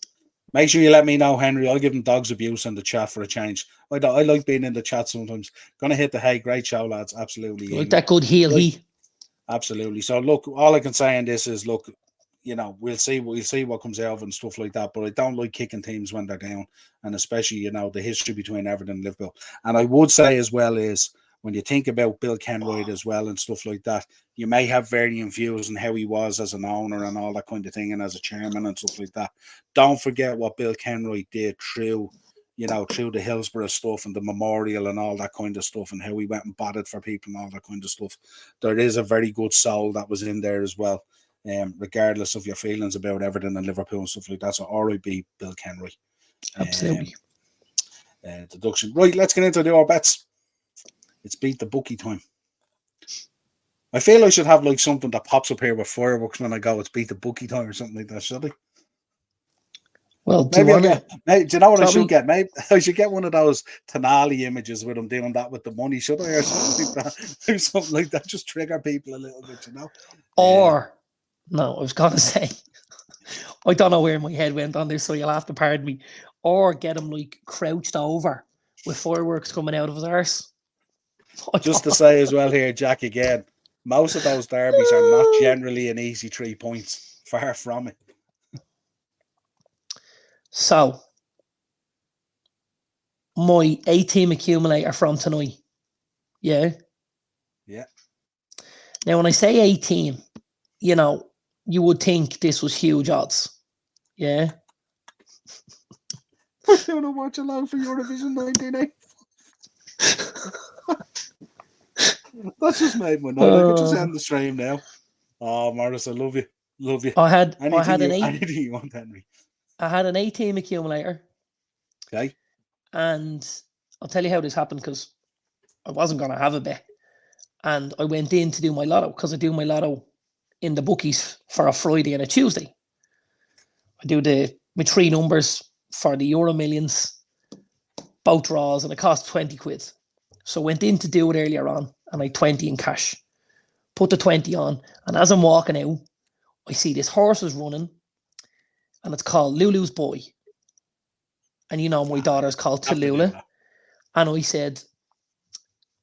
Make sure you let me know, Henry. I'll give him dogs abuse in the chat for a change. I like being in the chat sometimes. Gonna hit the hey, great show, lads. Absolutely. Like that good heel, Absolutely. So look, all I can say on this is look, we'll see what comes out of it and stuff like that. But I don't like kicking teams when they're down, and especially the history between Everton and Liverpool. And I would say as well is when you think about Bill Kenwright as well and stuff like that, you may have varying views on how he was as an owner and all that kind of thing, and as a chairman and stuff like that. Don't forget what Bill Kenwright did through the Hillsborough stuff and the memorial and all that kind of stuff, and how he went and batted for people and all that kind of stuff. There is a very good soul that was in there as well, regardless of your feelings about Everton and Liverpool and stuff like that. So R.I.P. Bill Kenwright. Absolutely. Deduction. Right, let's get into our bets. It's beat the bookie time. I feel I should have like something that pops up here with fireworks when I go, it's beat the bookie time or something like that, should I? Well, do you know what I should get? Maybe I should get one of those Tonali images with them doing that with the money, should I? Or something like that. Or something like that. Just trigger people a little bit, Or, no, I was going to say, I don't know where my head went on this, so you'll have to pardon me. Or get him like crouched over with fireworks coming out of his arse. Just to say as well here, Jack, again, most of those derbies are not generally an easy 3 points. Far from it. So, my 8-team accumulator from tonight. Yeah? Yeah. Now, when I say 8-team, you would think this was huge odds. Yeah? We're doing a watch along for Eurovision 1980. That's just made my night. I could just end the stream now. Oh, Morris, I love you. Love you. I had anything you want, Henry. I had an 8-team accumulator. Okay. And I'll tell you how this happened, because I wasn't going to have a bet. And I went in to do my lotto, because I do my lotto in the bookies for a Friday and a Tuesday. I do my 3 numbers for the Euro Millions, both draws, and it cost 20 quid. So I went in to do it earlier on, and I had 20 in cash. Put the 20 on, and as I'm walking out, I see this horse is running, and it's called Lulu's Boy. And my daughter's called Tallulah. And I said,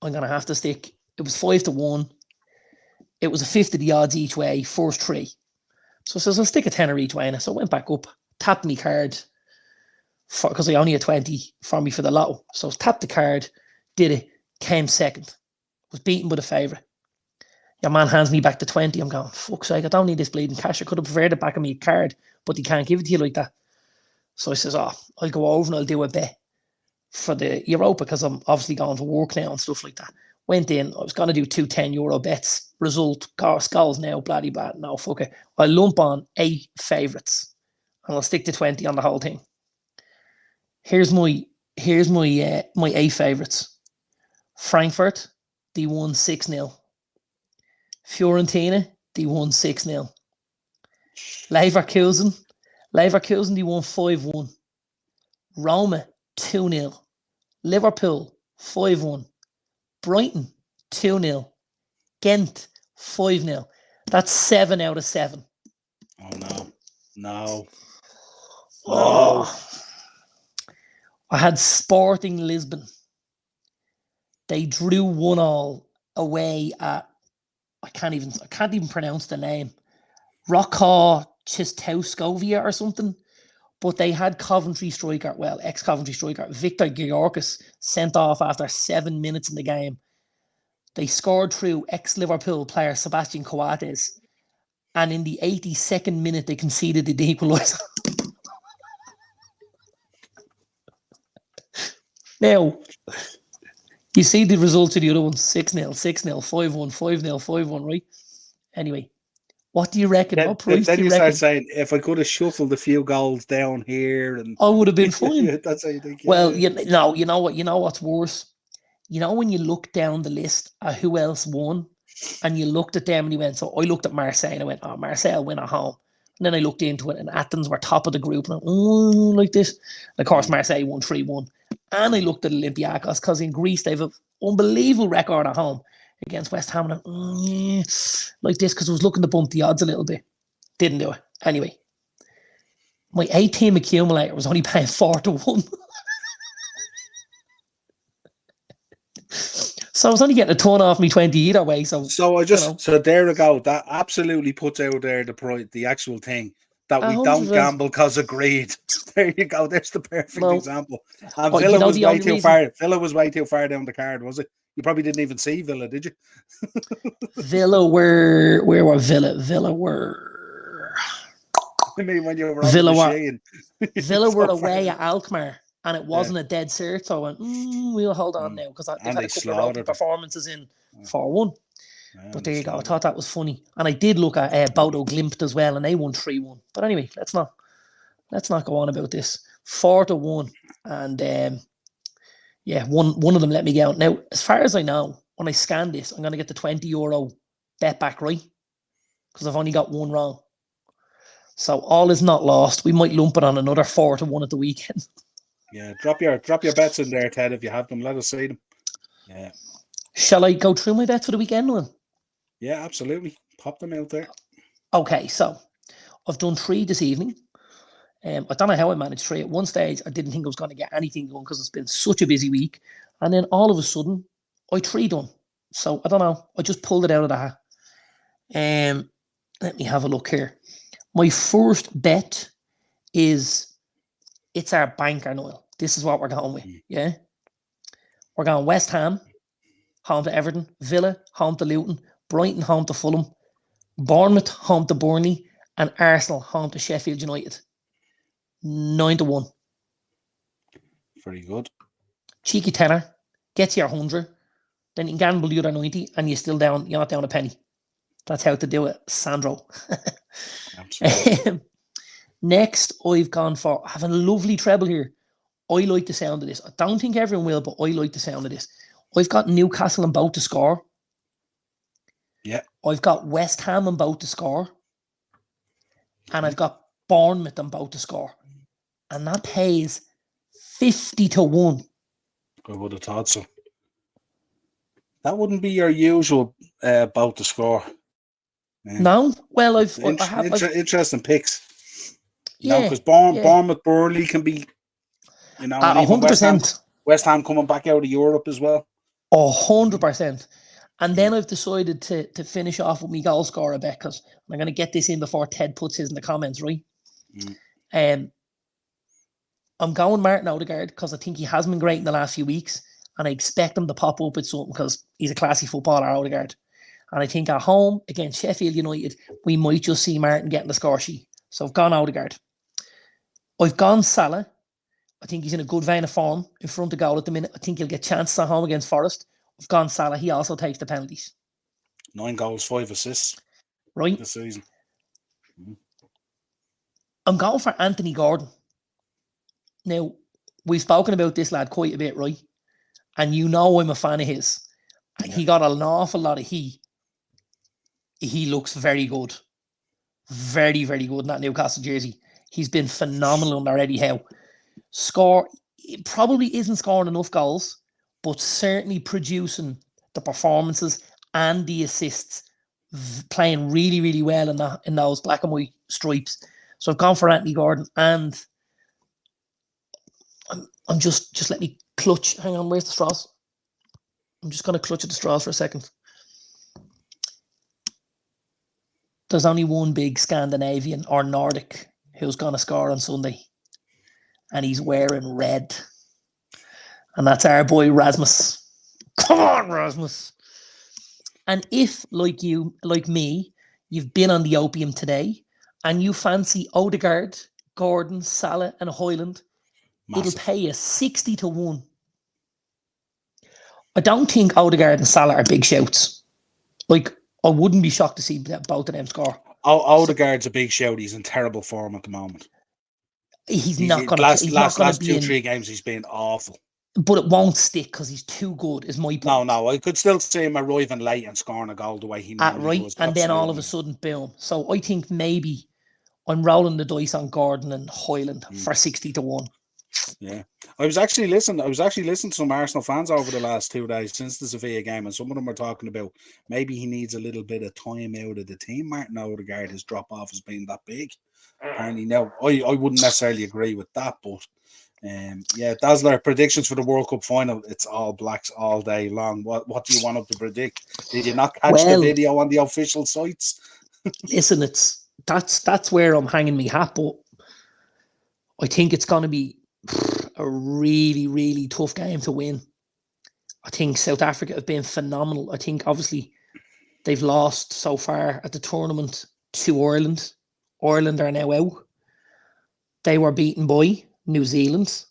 I'm going to have to stick. It was 5-1. It was a fifth of the odds each way, first 3. So I says, I'll stick a tenner each way. And so I went back up, tapped my card, because I only had 20 for me for the lotto. So I tapped the card, did it, came second. Was beaten by the favourite. Your man hands me back the 20. I'm going, fuck's sake, I don't need this bleeding cash. I could have preferred it back on my card, but he can't give it to you like that. So I says, I'll go over and I'll do a bet for the Europa because I'm obviously going to work now and stuff like that. Went in, I was going to do two €10 bets. Result, goals now, bloody bad. No, fuck it. I lump on 8 favourites and I'll stick to 20 on the whole thing. Here's my 8 favourites. Frankfurt, they won 6-0. Fiorentina, they won 6-0. Leverkusen, they won 5-1. Roma, 2-0. Liverpool, 5-1. Brighton, 2-0. Ghent, 5-0. That's 7 out of 7. Oh, no. Oh. I had Sporting Lisbon. They drew 1-1 away at, I can't even pronounce the name. Rocca Chistowskovia or something. But they had Coventry striker, ex-Coventry striker, Victor Gyorkis, sent off after 7 minutes in the game. They scored through ex-Liverpool player Sebastian Coates. And in the 82nd minute, they conceded the equaliser. Now, you see the results of the other ones, 6-0, 6-0, 5-1, 5-0, 5-1, right? Anyway, what do you reckon? What price then do you start reckon? saying, if I could have shuffled a few goals down here, and I would have been fine. That's how you think. Well, you know what's worse? You know when you look down the list at who else won, and you looked at them and you went, so I looked at Marseille and I went, oh, Marseille win at home. And then I looked into it and Athens were top of the group and I went, like this. And of course, Marseille won 3-1. And I looked at Olympiacos because in Greece they have an unbelievable record at home against West Ham. And like this because I was looking to bump the odds a little bit. Didn't do it. Anyway, my 8-team accumulator was only paying 4-1. So I was only getting a ton off me 20 either way. So I just so there we go. That absolutely puts out there the actual thing that we 100%. don't gamble because of greed. There you go. There's the perfect example. And Oh, Villa was way too far. Villa was way too far down the card, was it? You probably didn't even see Villa, did you? Where were Villa? Villa were. I mean, when you were on the machine. Villa were away at Alkmaar. And it wasn't a dead cert, so I went, we'll hold on now because they've had a couple of ropey performances in 4-1. But there you go. I thought that was funny. And I did look at Bodo Glimt as well, and they won 3-1. But anyway, let's not go on about this. 4-1. And one of them let me go. Now, as far as I know, when I scan this, I'm going to get the €20 bet back right because I've only got one wrong. So all is not lost. We might lump it on another 4-1 at the weekend. Yeah, drop your bets in there, Ted, if you have them. Let us see them. Yeah. Shall I go through my bets for the weekend, Lynn? Yeah, absolutely. Pop them out there. Okay, so I've done 3 this evening. I don't know how I managed 3. At one stage, I didn't think I was going to get anything done because it's been such a busy week. And then all of a sudden, I 3 done. So I don't know. I just pulled it out of the hat. Let me have a look here. My first bet is... it's our banker, Niall. This is what we're going with, yeah? We're going West Ham, home to Everton, Villa, home to Luton, Brighton, home to Fulham, Bournemouth, home to Burnley, and Arsenal, home to Sheffield United. 9-1. Very good. Cheeky tenner, gets you 100, then you can gamble the other 90, and you're not down a penny. That's how to do it, Sandro. Absolutely. Next, I've gone for having a lovely treble here. I like the sound of this. I don't think everyone will, but I like the sound of this. I've got Newcastle and both to score. Yeah. I've got West Ham and both to score. And I've got Bournemouth and both to score. And that pays 50-1. I would have thought so. That wouldn't be your usual bout to score. Yeah. No? Well, I've interesting picks. Yeah. Because Bournemouth, Burnley can be, 100%. West Ham coming back out of Europe as well. 100%. And then I've decided to finish off with my goal scorer bet because I'm going to get this in before Ted puts his in the comments, right? I'm going Martin Odegaard because I think he has been great in the last few weeks and I expect him to pop up with something because he's a classy footballer, Odegaard. And I think at home against Sheffield United, we might just see Martin getting the score sheet. So I've gone Odegaard. I've gone Salah. I think he's in a good vein of form in front of goal at the minute. I think he'll get chances at home against Forest. I've gone Salah. He also takes the penalties. 9 goals, 5 assists Right. this season. I'm going for Anthony Gordon. Now, we've spoken about this lad quite a bit, right? And you know I'm a fan of his. Yeah. He got an awful lot of heat. He looks very good. Very, very good in that Newcastle jersey. He's been phenomenal under Eddie Howe. It probably isn't scoring enough goals, but certainly producing the performances and the assists, playing really, really well in those black and white stripes. So I've gone for Anthony Gordon, and I'm just let me clutch. Hang on, where's the straws? I'm just going to clutch at the straws for a second. There's only one big Scandinavian or Nordic who's going to score on Sunday, and he's wearing red. And that's our boy Rasmus. Come on, Rasmus. And if, like you, like me, you've been on the opium today and you fancy Odegaard, Gordon, Salah and Højlund, it'll pay you 60 to 1. I don't think Odegaard and Salah are big shouts. Like, I wouldn't be shocked to see both of them score. Odegaard's a big shout. He's in terrible form at the moment. He's not going to last 2-3 games he's been awful. But it won't stick because he's too good, is my point. No, I could still see him arriving late and scoring a goal the way he normally does. And then all of a sudden, boom. So I think maybe I'm rolling the dice on Gordon and Højlund for 60 to 1. Yeah. I was actually listening to some Arsenal fans over the last 2 days since the Sevilla game, and some of them were talking about maybe he needs a little bit of time out of the team. Martin Odegaard, his drop off has been that big. Apparently, now I wouldn't necessarily agree with that, but Dazzler, predictions for the World Cup final. It's all Blacks all day long. What do you want us to predict? Did you not catch the video on the official sites? Listen, that's where I'm hanging me hat, but I think it's going to be a really, really tough game to win. I think South Africa have been phenomenal. I think obviously they've lost so far at the tournament to Ireland. Ireland are now out. They were beaten by New Zealand.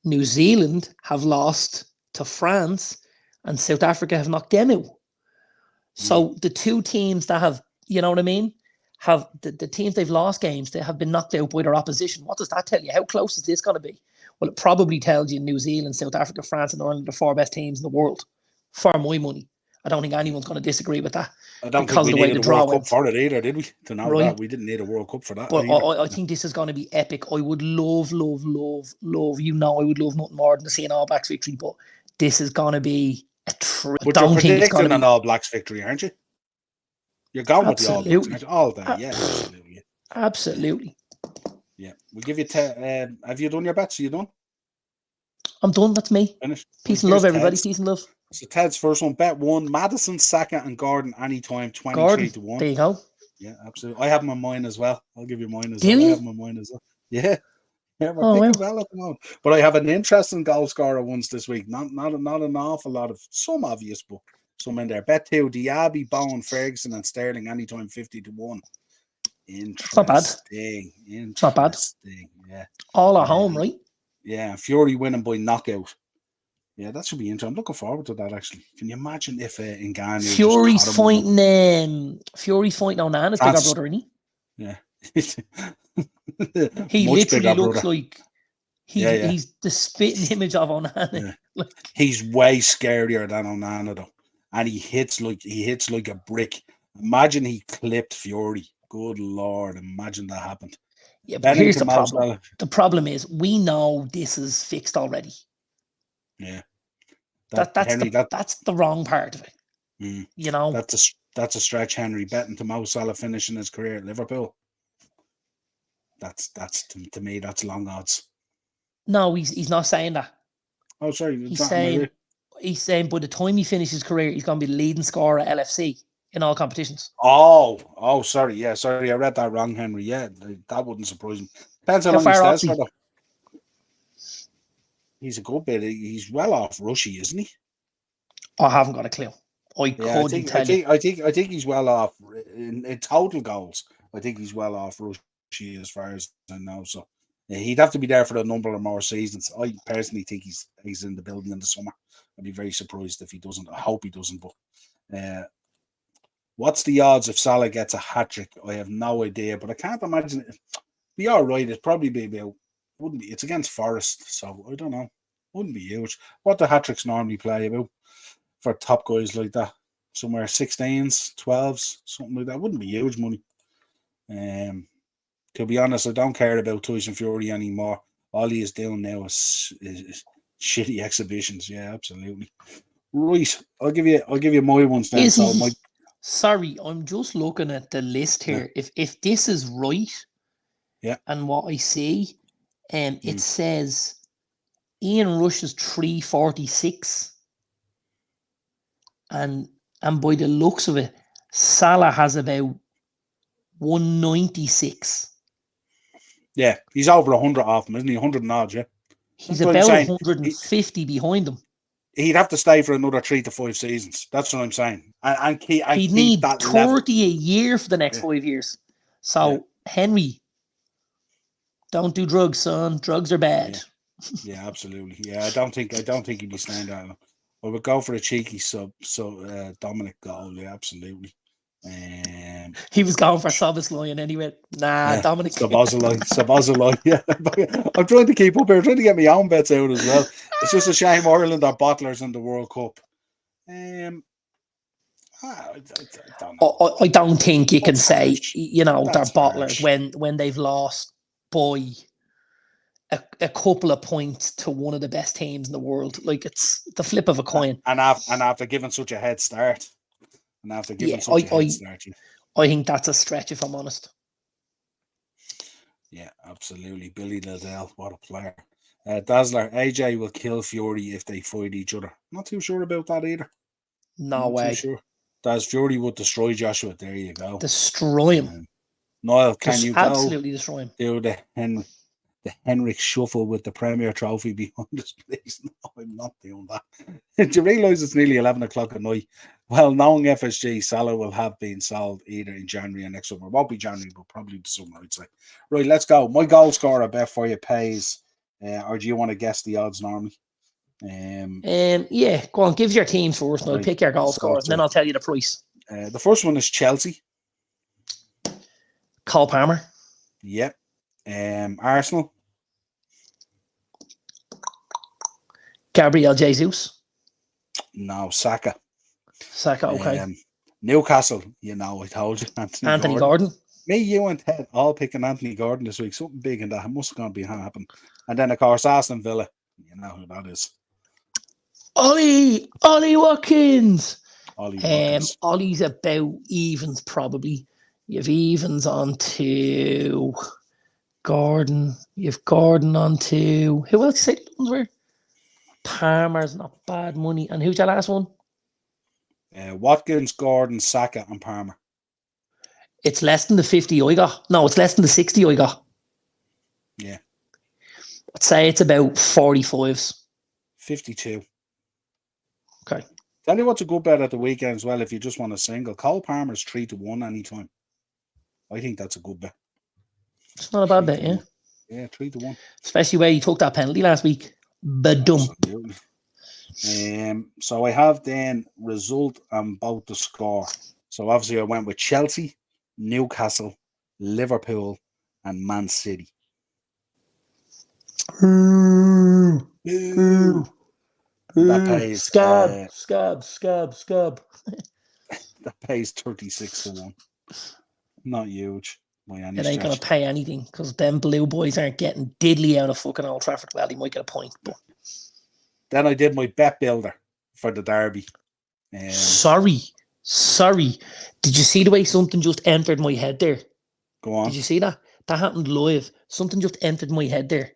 New Zealand have lost to France, and South Africa have knocked them out. So the two teams that have, you know what I mean, have the teams they've lost games, they have been knocked out by their opposition. What does that tell you? How close is this going to be? Well, it probably tells you New Zealand, South Africa, France, and Ireland are the 4 best teams in the world, for my money. I don't think anyone's going to disagree with that. I don't think we needed a World Cup for it either, did we? To know that, we didn't need a World Cup for that. But I think this is going to be epic. I would love, I would love nothing more than to see an All Blacks victory, but this is going to be a But you're predicting an All Blacks victory, aren't you? You're going with the All Blacks all day. Yeah, absolutely. Absolutely. Yeah. We'll give you have you done your bets? Are you done? I'm done. That's me. Finished. Peace and love, everybody. Peace and love. So Ted's first one, bet 1, Maddison, Saka and Gordon anytime, 23 to 1. There you go. Yeah, absolutely. I have my mine as well. I'll give you mine as well. I have my mine as well. Yeah. Yeah, we're picking well at the moment. But I have an interesting goal scorer ones this week. Not an awful lot of, some obvious, but some in there. Bet 2, Diaby, Bowen, Ferguson and Sterling anytime, 50 to 1. Interesting. Not bad. Not bad. Yeah. All at home, right? Yeah. Fury winning by knockout. Yeah, that should be interesting. I'm looking forward to that, actually. Can you imagine if Ngannou Fury's fighting Onana's bigger brother, isn't he? Yeah. He literally looks like he's the spitting image of Onana. Yeah. He's way scarier than Onana, though. And he hits like a brick. Imagine he clipped Fury. Good Lord, imagine that happened. Yeah, but here's the problem. The problem is we know this is fixed already. Yeah, that's the wrong part of it. You know, that's a stretch. Henry betting to Mo Salah finishing his career at Liverpool. That's to me that's long odds. No, he's not saying that. Oh, sorry. He's saying by the time he finishes his career, he's going to be the leading scorer at LFC in all competitions. Oh, sorry. Yeah, sorry, I read that wrong, Henry. Yeah, that wouldn't surprise me. Depends how long he stays for, though. He's a good bit. He's well off Rushy, isn't he? I haven't got a clue. I think he's well off in total goals. I think he's well off Rushy as far as I know. So He'd have to be there for a number of more seasons. I personally think he's in the building in the summer. I'd be very surprised if he doesn't. I hope he doesn't. But what's the odds if Salah gets a hat-trick? I have no idea, but I can't imagine it. Be all right. It'd probably be about, wouldn't be. It's against Forest, so I don't know. Wouldn't be huge. What do hat-tricks normally play about for top guys like that? Somewhere 16s, 12s, something like that. Wouldn't be huge money. To be honest, I don't care about Tyson Fury anymore. All he is doing now is shitty exhibitions. Yeah, absolutely. Right, I'll give you my ones then. Sorry, I'm just looking at the list here. Yeah. If this is right, yeah, and what I see, it says Ian Rush is 346, and by the looks of it, Salah has about 196. Yeah, he's over 100 off him, isn't he? 100 and odd, yeah. He's about 150 behind him. He'd have to stay for another 3 to 5 seasons. That's what I'm saying. And he'd need that 30 level. A year for the next 5 years. So, Henry, don't do drugs, son. Drugs are bad. Yeah, absolutely. Yeah, I don't think he'd be staying down. I would go for a cheeky Dominic goal. Yeah, absolutely. He was going for Szoboszlai anyway. Nah, Dominic. Szoboszlai. Yeah, I'm trying to keep up here. I'm trying to get my own bets out as well. It's just a shame Ireland are bottlers in the World Cup. I don't know. I don't think you can say they're bottlers when they've lost by a couple of points to one of the best teams in the world. Like, it's the flip of a coin. And after giving such a head start. And after giving such a head start. I think that's a stretch, if I'm honest. Yeah, absolutely. Billy Liddell, what a player. Dazzler, AJ will kill Fury if they fight each other. Not too sure about that either. No way. Too sure. Daz, Fury would destroy Joshua. There you go. Destroy him. Niall, can you absolutely destroy him? Do the Henrik shuffle with the Premier Trophy behind us, please? No, I'm not doing that. Do you realise it's nearly 11 o'clock at night? Well, knowing FSG, Salah will have been sold either in January or next summer. It won't be January, but probably the summer, I'd say. Right, let's go. My goal scorer bet for you pays, or do you want to guess the odds normally? Yeah, go on, give your teams first, and I'll pick your goal scorer, and then I'll tell you the price. The first one is Chelsea. Cole Palmer. Yep. Arsenal. Gabriel Jesus. No, Saka. Okay. Newcastle, I told you. Anthony Gordon. Me, you and Ted all picking Anthony Gordon this week. Something big in that. It must going to be happening. And then, of course, Aston Villa. You know who that is. Ollie Watkins. Ollie's about evens, probably. You have evens on to Gordon. You have Gordon on to... Who else you say the ones were? Palmer's not bad money. And who's your last one? Watkins, Gordon, Saka, and Palmer. It's less than the 50 I got. No, it's less than the 60 I got. Yeah. I'd say it's about 45s. 52. Okay. Tell you what's a good bet at the weekend as well if you just want a single. Cole Palmer's 3-1 anytime. I think that's a good bet. It's not a bad bet, yeah. Yeah, 3-1. Especially where he took that penalty last week. Badum. Absolutely. So I have then result and both the score. So obviously I went with Chelsea, Newcastle, Liverpool, and Man City. That pays scab. That pays 36-1. Not huge. It ain't going to pay anything because them blue boys aren't getting diddly out of fucking Old Trafford. Well, he might get a point, but then I did my bet builder for the derby. Sorry. Did you see the way something just entered my head there? Go on. Did you see that? That happened live. Something just entered my head there.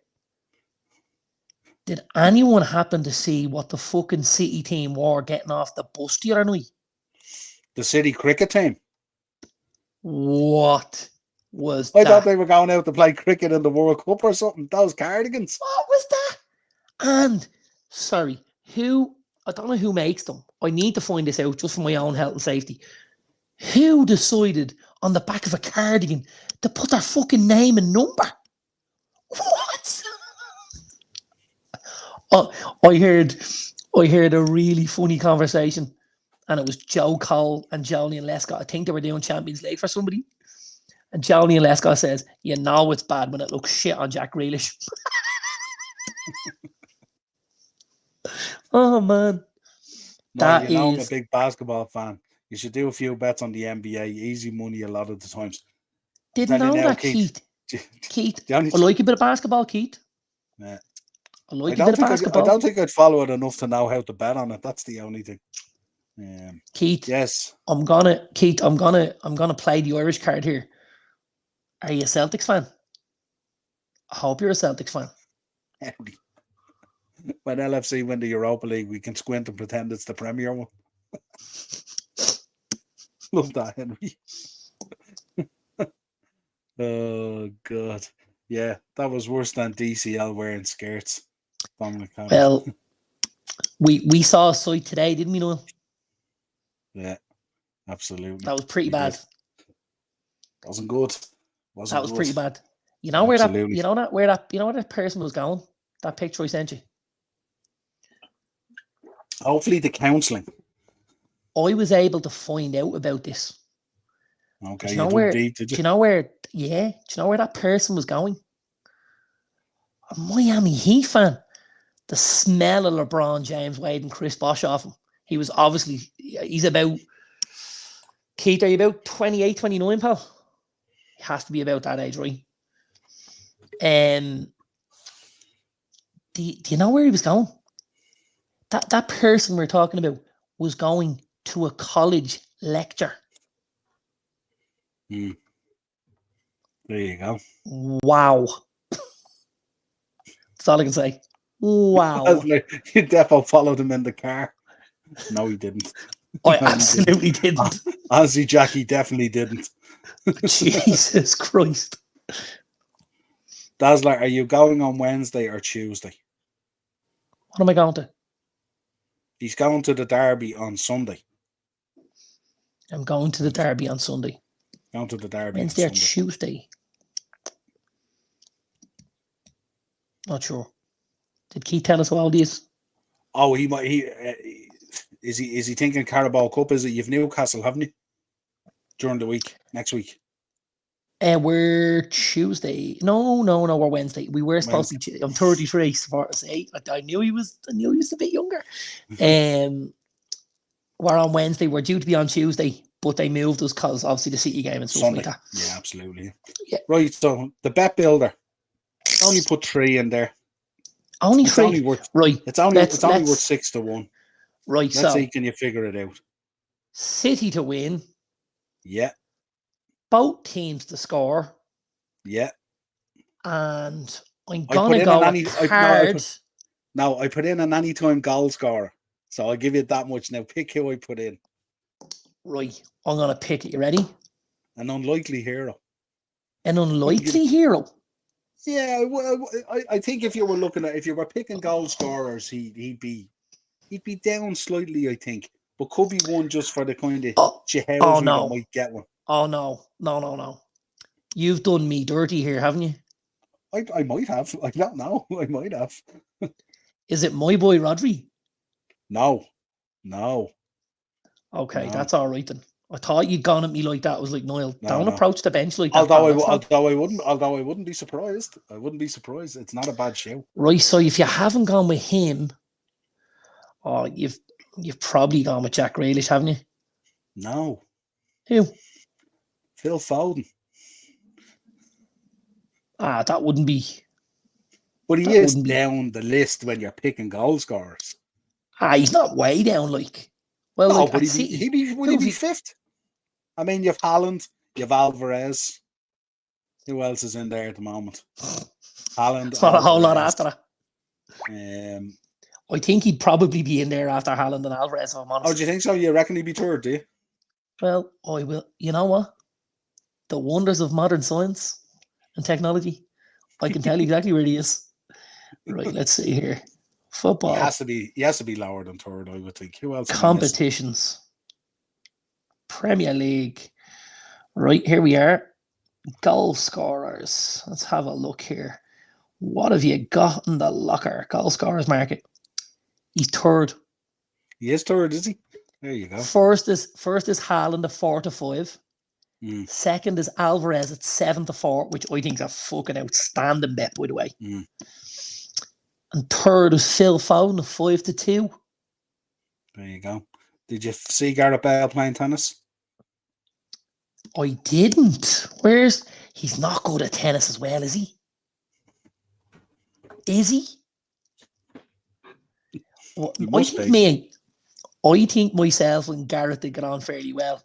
Did anyone happen to see what the fucking City team were getting off the bus the other night? The City cricket team? What was I thought they were going out to play cricket in the World Cup or something. Those cardigans. What was that? And, sorry, I don't know who makes them. I need to find this out just for my own health and safety. Who decided on the back of a cardigan to put their fucking name and number? What? Oh, I heard a really funny conversation, and it was Joe Cole and Johnny and Lescott. I think they were doing Champions League for somebody. And Johnny and Lescott says, "You know it's bad when it looks shit on Jack Grealish." Oh man, No, that you know I'm a is. big basketball fan. You should do a few bets on the NBA. Easy money a lot of the times. Didn't Tell you know now, that, Keith. Keith. Keith, The only, I like a bit of basketball, Keith. yeah. I like a bit of I basketball, don't think I'd follow it enough to know how to bet on it. That's the only thing. Keith. Yes. I'm gonna play the Irish card here. Are you a Celtics fan? I hope you're a Celtics fan. Henry. When LFC win the Europa League, we can squint and pretend it's the Premier one. Love that, Henry. Oh God. Yeah, that was worse than DCL wearing skirts. Well, we saw a sight today, didn't we, Noel? Yeah, absolutely. That was pretty bad. Wasn't good. That was pretty bad. You know where Absolutely. where that person was going? That picture I sent you. Hopefully the counselling. I was able to find out about this. Okay, do you know where that person was going? A Miami Heat fan. The smell of LeBron James, Wade, and Chris Bosh off him. He was obviously, he's about, Keith, are you about 28, 29, pal? He has to be about that age, right? Do you know where he was going? That person we're talking about was going to a college lecture. There you go. Wow. That's all I can say. Wow. You defo followed him in the car. No, he didn't. I absolutely didn't. Honestly, Jackie definitely didn't. Jesus Christ. Dazzler, are you going on Wednesday or Tuesday? What am I going to? He's going to the Derby on Sunday. I'm going to the Derby on Sunday. Going to the Derby Wednesday on or Tuesday? Not sure. Did Keith tell us how old he is? Oh, he might. Is he thinking Carabao Cup? Is it? You've Newcastle, haven't you? During the week, next week. We're Tuesday. No, we're Wednesday. We were supposed to be. I'm 33, so far to say. I knew he was a bit younger. We're on Wednesday. We're due to be on Tuesday, but they moved us because obviously the City game and stuff Sunday. like that. Yeah, absolutely. Yeah. Right. So the bet builder only put 3 in there. Only it's 3. Only worth, right. It's only worth 6-1. Right. Let's see. Can you figure it out? City to win. Yeah. Both teams to score. Yeah. And I'm gonna go hard. I put in an anytime goal scorer. So I'll give you that much. Now pick who I put in. Right. I'm gonna pick it. You ready? An unlikely hero. An unlikely hero? Yeah, I think if you were picking goal scorers, he'd be down slightly, I think. But could be one just for the kind of that might get one. Oh no. You've done me dirty here, haven't you? I might have. I don't know. I might have. Is it my boy Rodri? No. Okay, no. That's all right then. I thought you'd gone at me like that. I was like, Niall, don't approach the bench like that. Although I wouldn't be surprised. I wouldn't be surprised. It's not a bad show. Right. So if you haven't gone with him, you've probably gone with Jack Grealish, haven't you? No. Who? Phil Foden. That wouldn't be. But he is down the list when you're picking goal scorers. He's not way down, like. Well, no, like, but he'd be fifth. I mean, you've Haaland, you've Alvarez. Who else is in there at the moment? Haaland. It's not a whole lot after that. I think he'd probably be in there after Haaland and Alvarez, if I'm honest. Oh, do you think so? You reckon he'd be third, do you? Well, I will. You know what? The wonders of modern science and technology. I can tell you exactly where he is. Right, let's see here. Football. He has to be lower than third, I would think. Who else? Competitions. Premier League. Right, here we are. Goal scorers. Let's have a look here. What have you got in the locker? Goal scorers market. He's third. He is third, is he? There you go. First is Haaland at 4-5. Mm. Second is Alvarez at 7-4, which I think is a fucking outstanding bet, by the way. Mm. And third is Phil Foden at 5-2. There you go. Did you see Gareth Bale playing tennis? I didn't. He's not good at tennis as well, is he? Is he? Well, I think myself and Gareth did get on fairly well.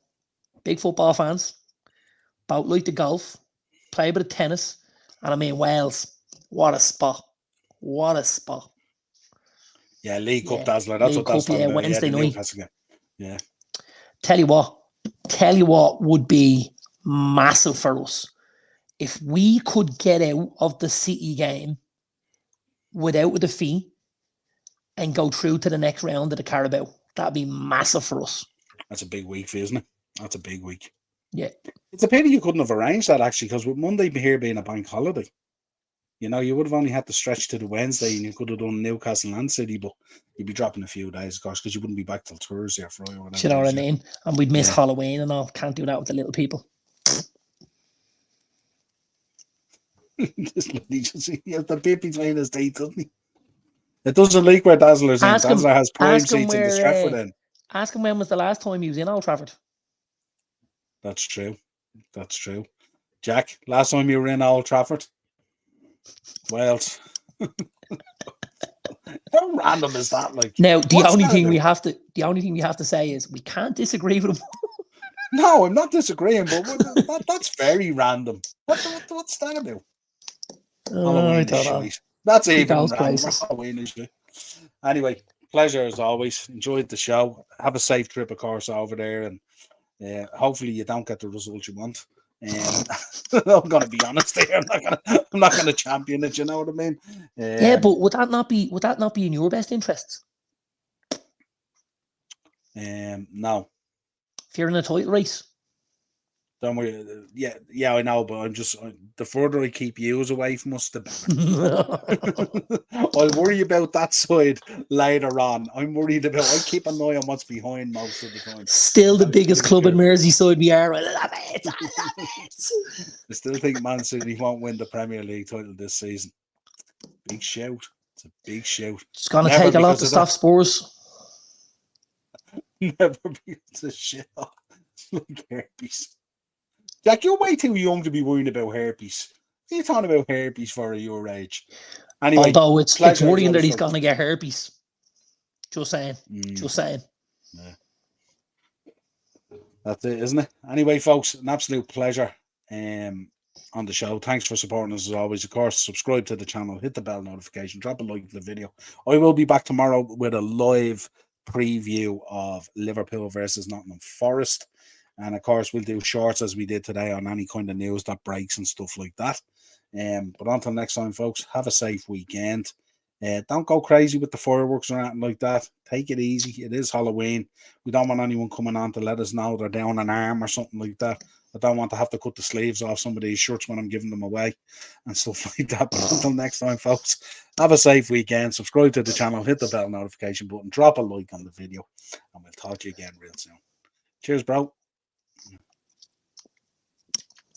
Big football fans. Both like the golf. Play a bit of tennis. And I mean, Wales. What a spot. What a spot. Yeah, League Cup Dazzler. That's League what that's Cup, Wednesday night. Yeah. Tell you what would be massive for us. If we could get out of the City game without a defeat and go through to the next round of the Carabao, that'd be massive for us. That's a big week, isn't it? That's a big week. Yeah. It's a pity you couldn't have arranged that, actually, because with Monday here being a bank holiday, you know, you would have only had to stretch to the Wednesday and you could have done Newcastle and City, but you'd be dropping a few days, of course, because you wouldn't be back till Thursday or Friday or whatever. Do you know what I mean? And we'd miss Halloween and all. Can't do that with the little people. He has the bit between his teeth, doesn't he? It doesn't leak where Dazzler's in. Dazzler has prime seats in the Stratford end. Ask him when was the last time he was in Old Trafford. That's true. That's true. Jack, last time you were in Old Trafford? Well, how random is that? Like, now the only thing we have to say is we can't disagree with him. No, I'm not disagreeing, but that's very random. What's that about? Halloween is shite. That's even Halloween is shite. Anyway, pleasure as always. Enjoyed the show. Have a safe trip, of course, over there, and hopefully you don't get the result you want. I'm gonna be honest here. I'm not gonna champion it. You know what I mean? Yeah, but would that not be in your best interests? No. If you're in a title race. Don't worry. Yeah, I know, but the further I keep you away from us, the better. I'll worry about that side later on. I'm worried about. I keep an eye on what's behind most of the time. Still the biggest club in Merseyside we are. I love it. I still think Man City won't win the Premier League title this season. Big shout. It's a big shout. It's gonna take a lot to stop Spurs. Never because of shit. Like herpes. Jack, you're way too young to be worrying about herpes. What are you talking about herpes for at your age? Anyway, although it's worrying that he's going to get herpes. Just saying. Just saying. Yeah. That's it, isn't it? Anyway, folks, an absolute pleasure on the show. Thanks for supporting us as always. Of course, subscribe to the channel, hit the bell notification, drop a like to the video. I will be back tomorrow with a live preview of Liverpool versus Nottingham Forest. And of course, we'll do shorts as we did today on any kind of news that breaks and stuff like that. But until next time, folks, have a safe weekend. Don't go crazy with the fireworks or anything like that. Take it easy. It is Halloween. We don't want anyone coming on to let us know they're down an arm or something like that. I don't want to have to cut the sleeves off some of these shirts when I'm giving them away and stuff like that. But until next time, folks, have a safe weekend. Subscribe to the channel, hit the bell notification button, drop a like on the video, and we'll talk to you again real soon. Cheers, bro.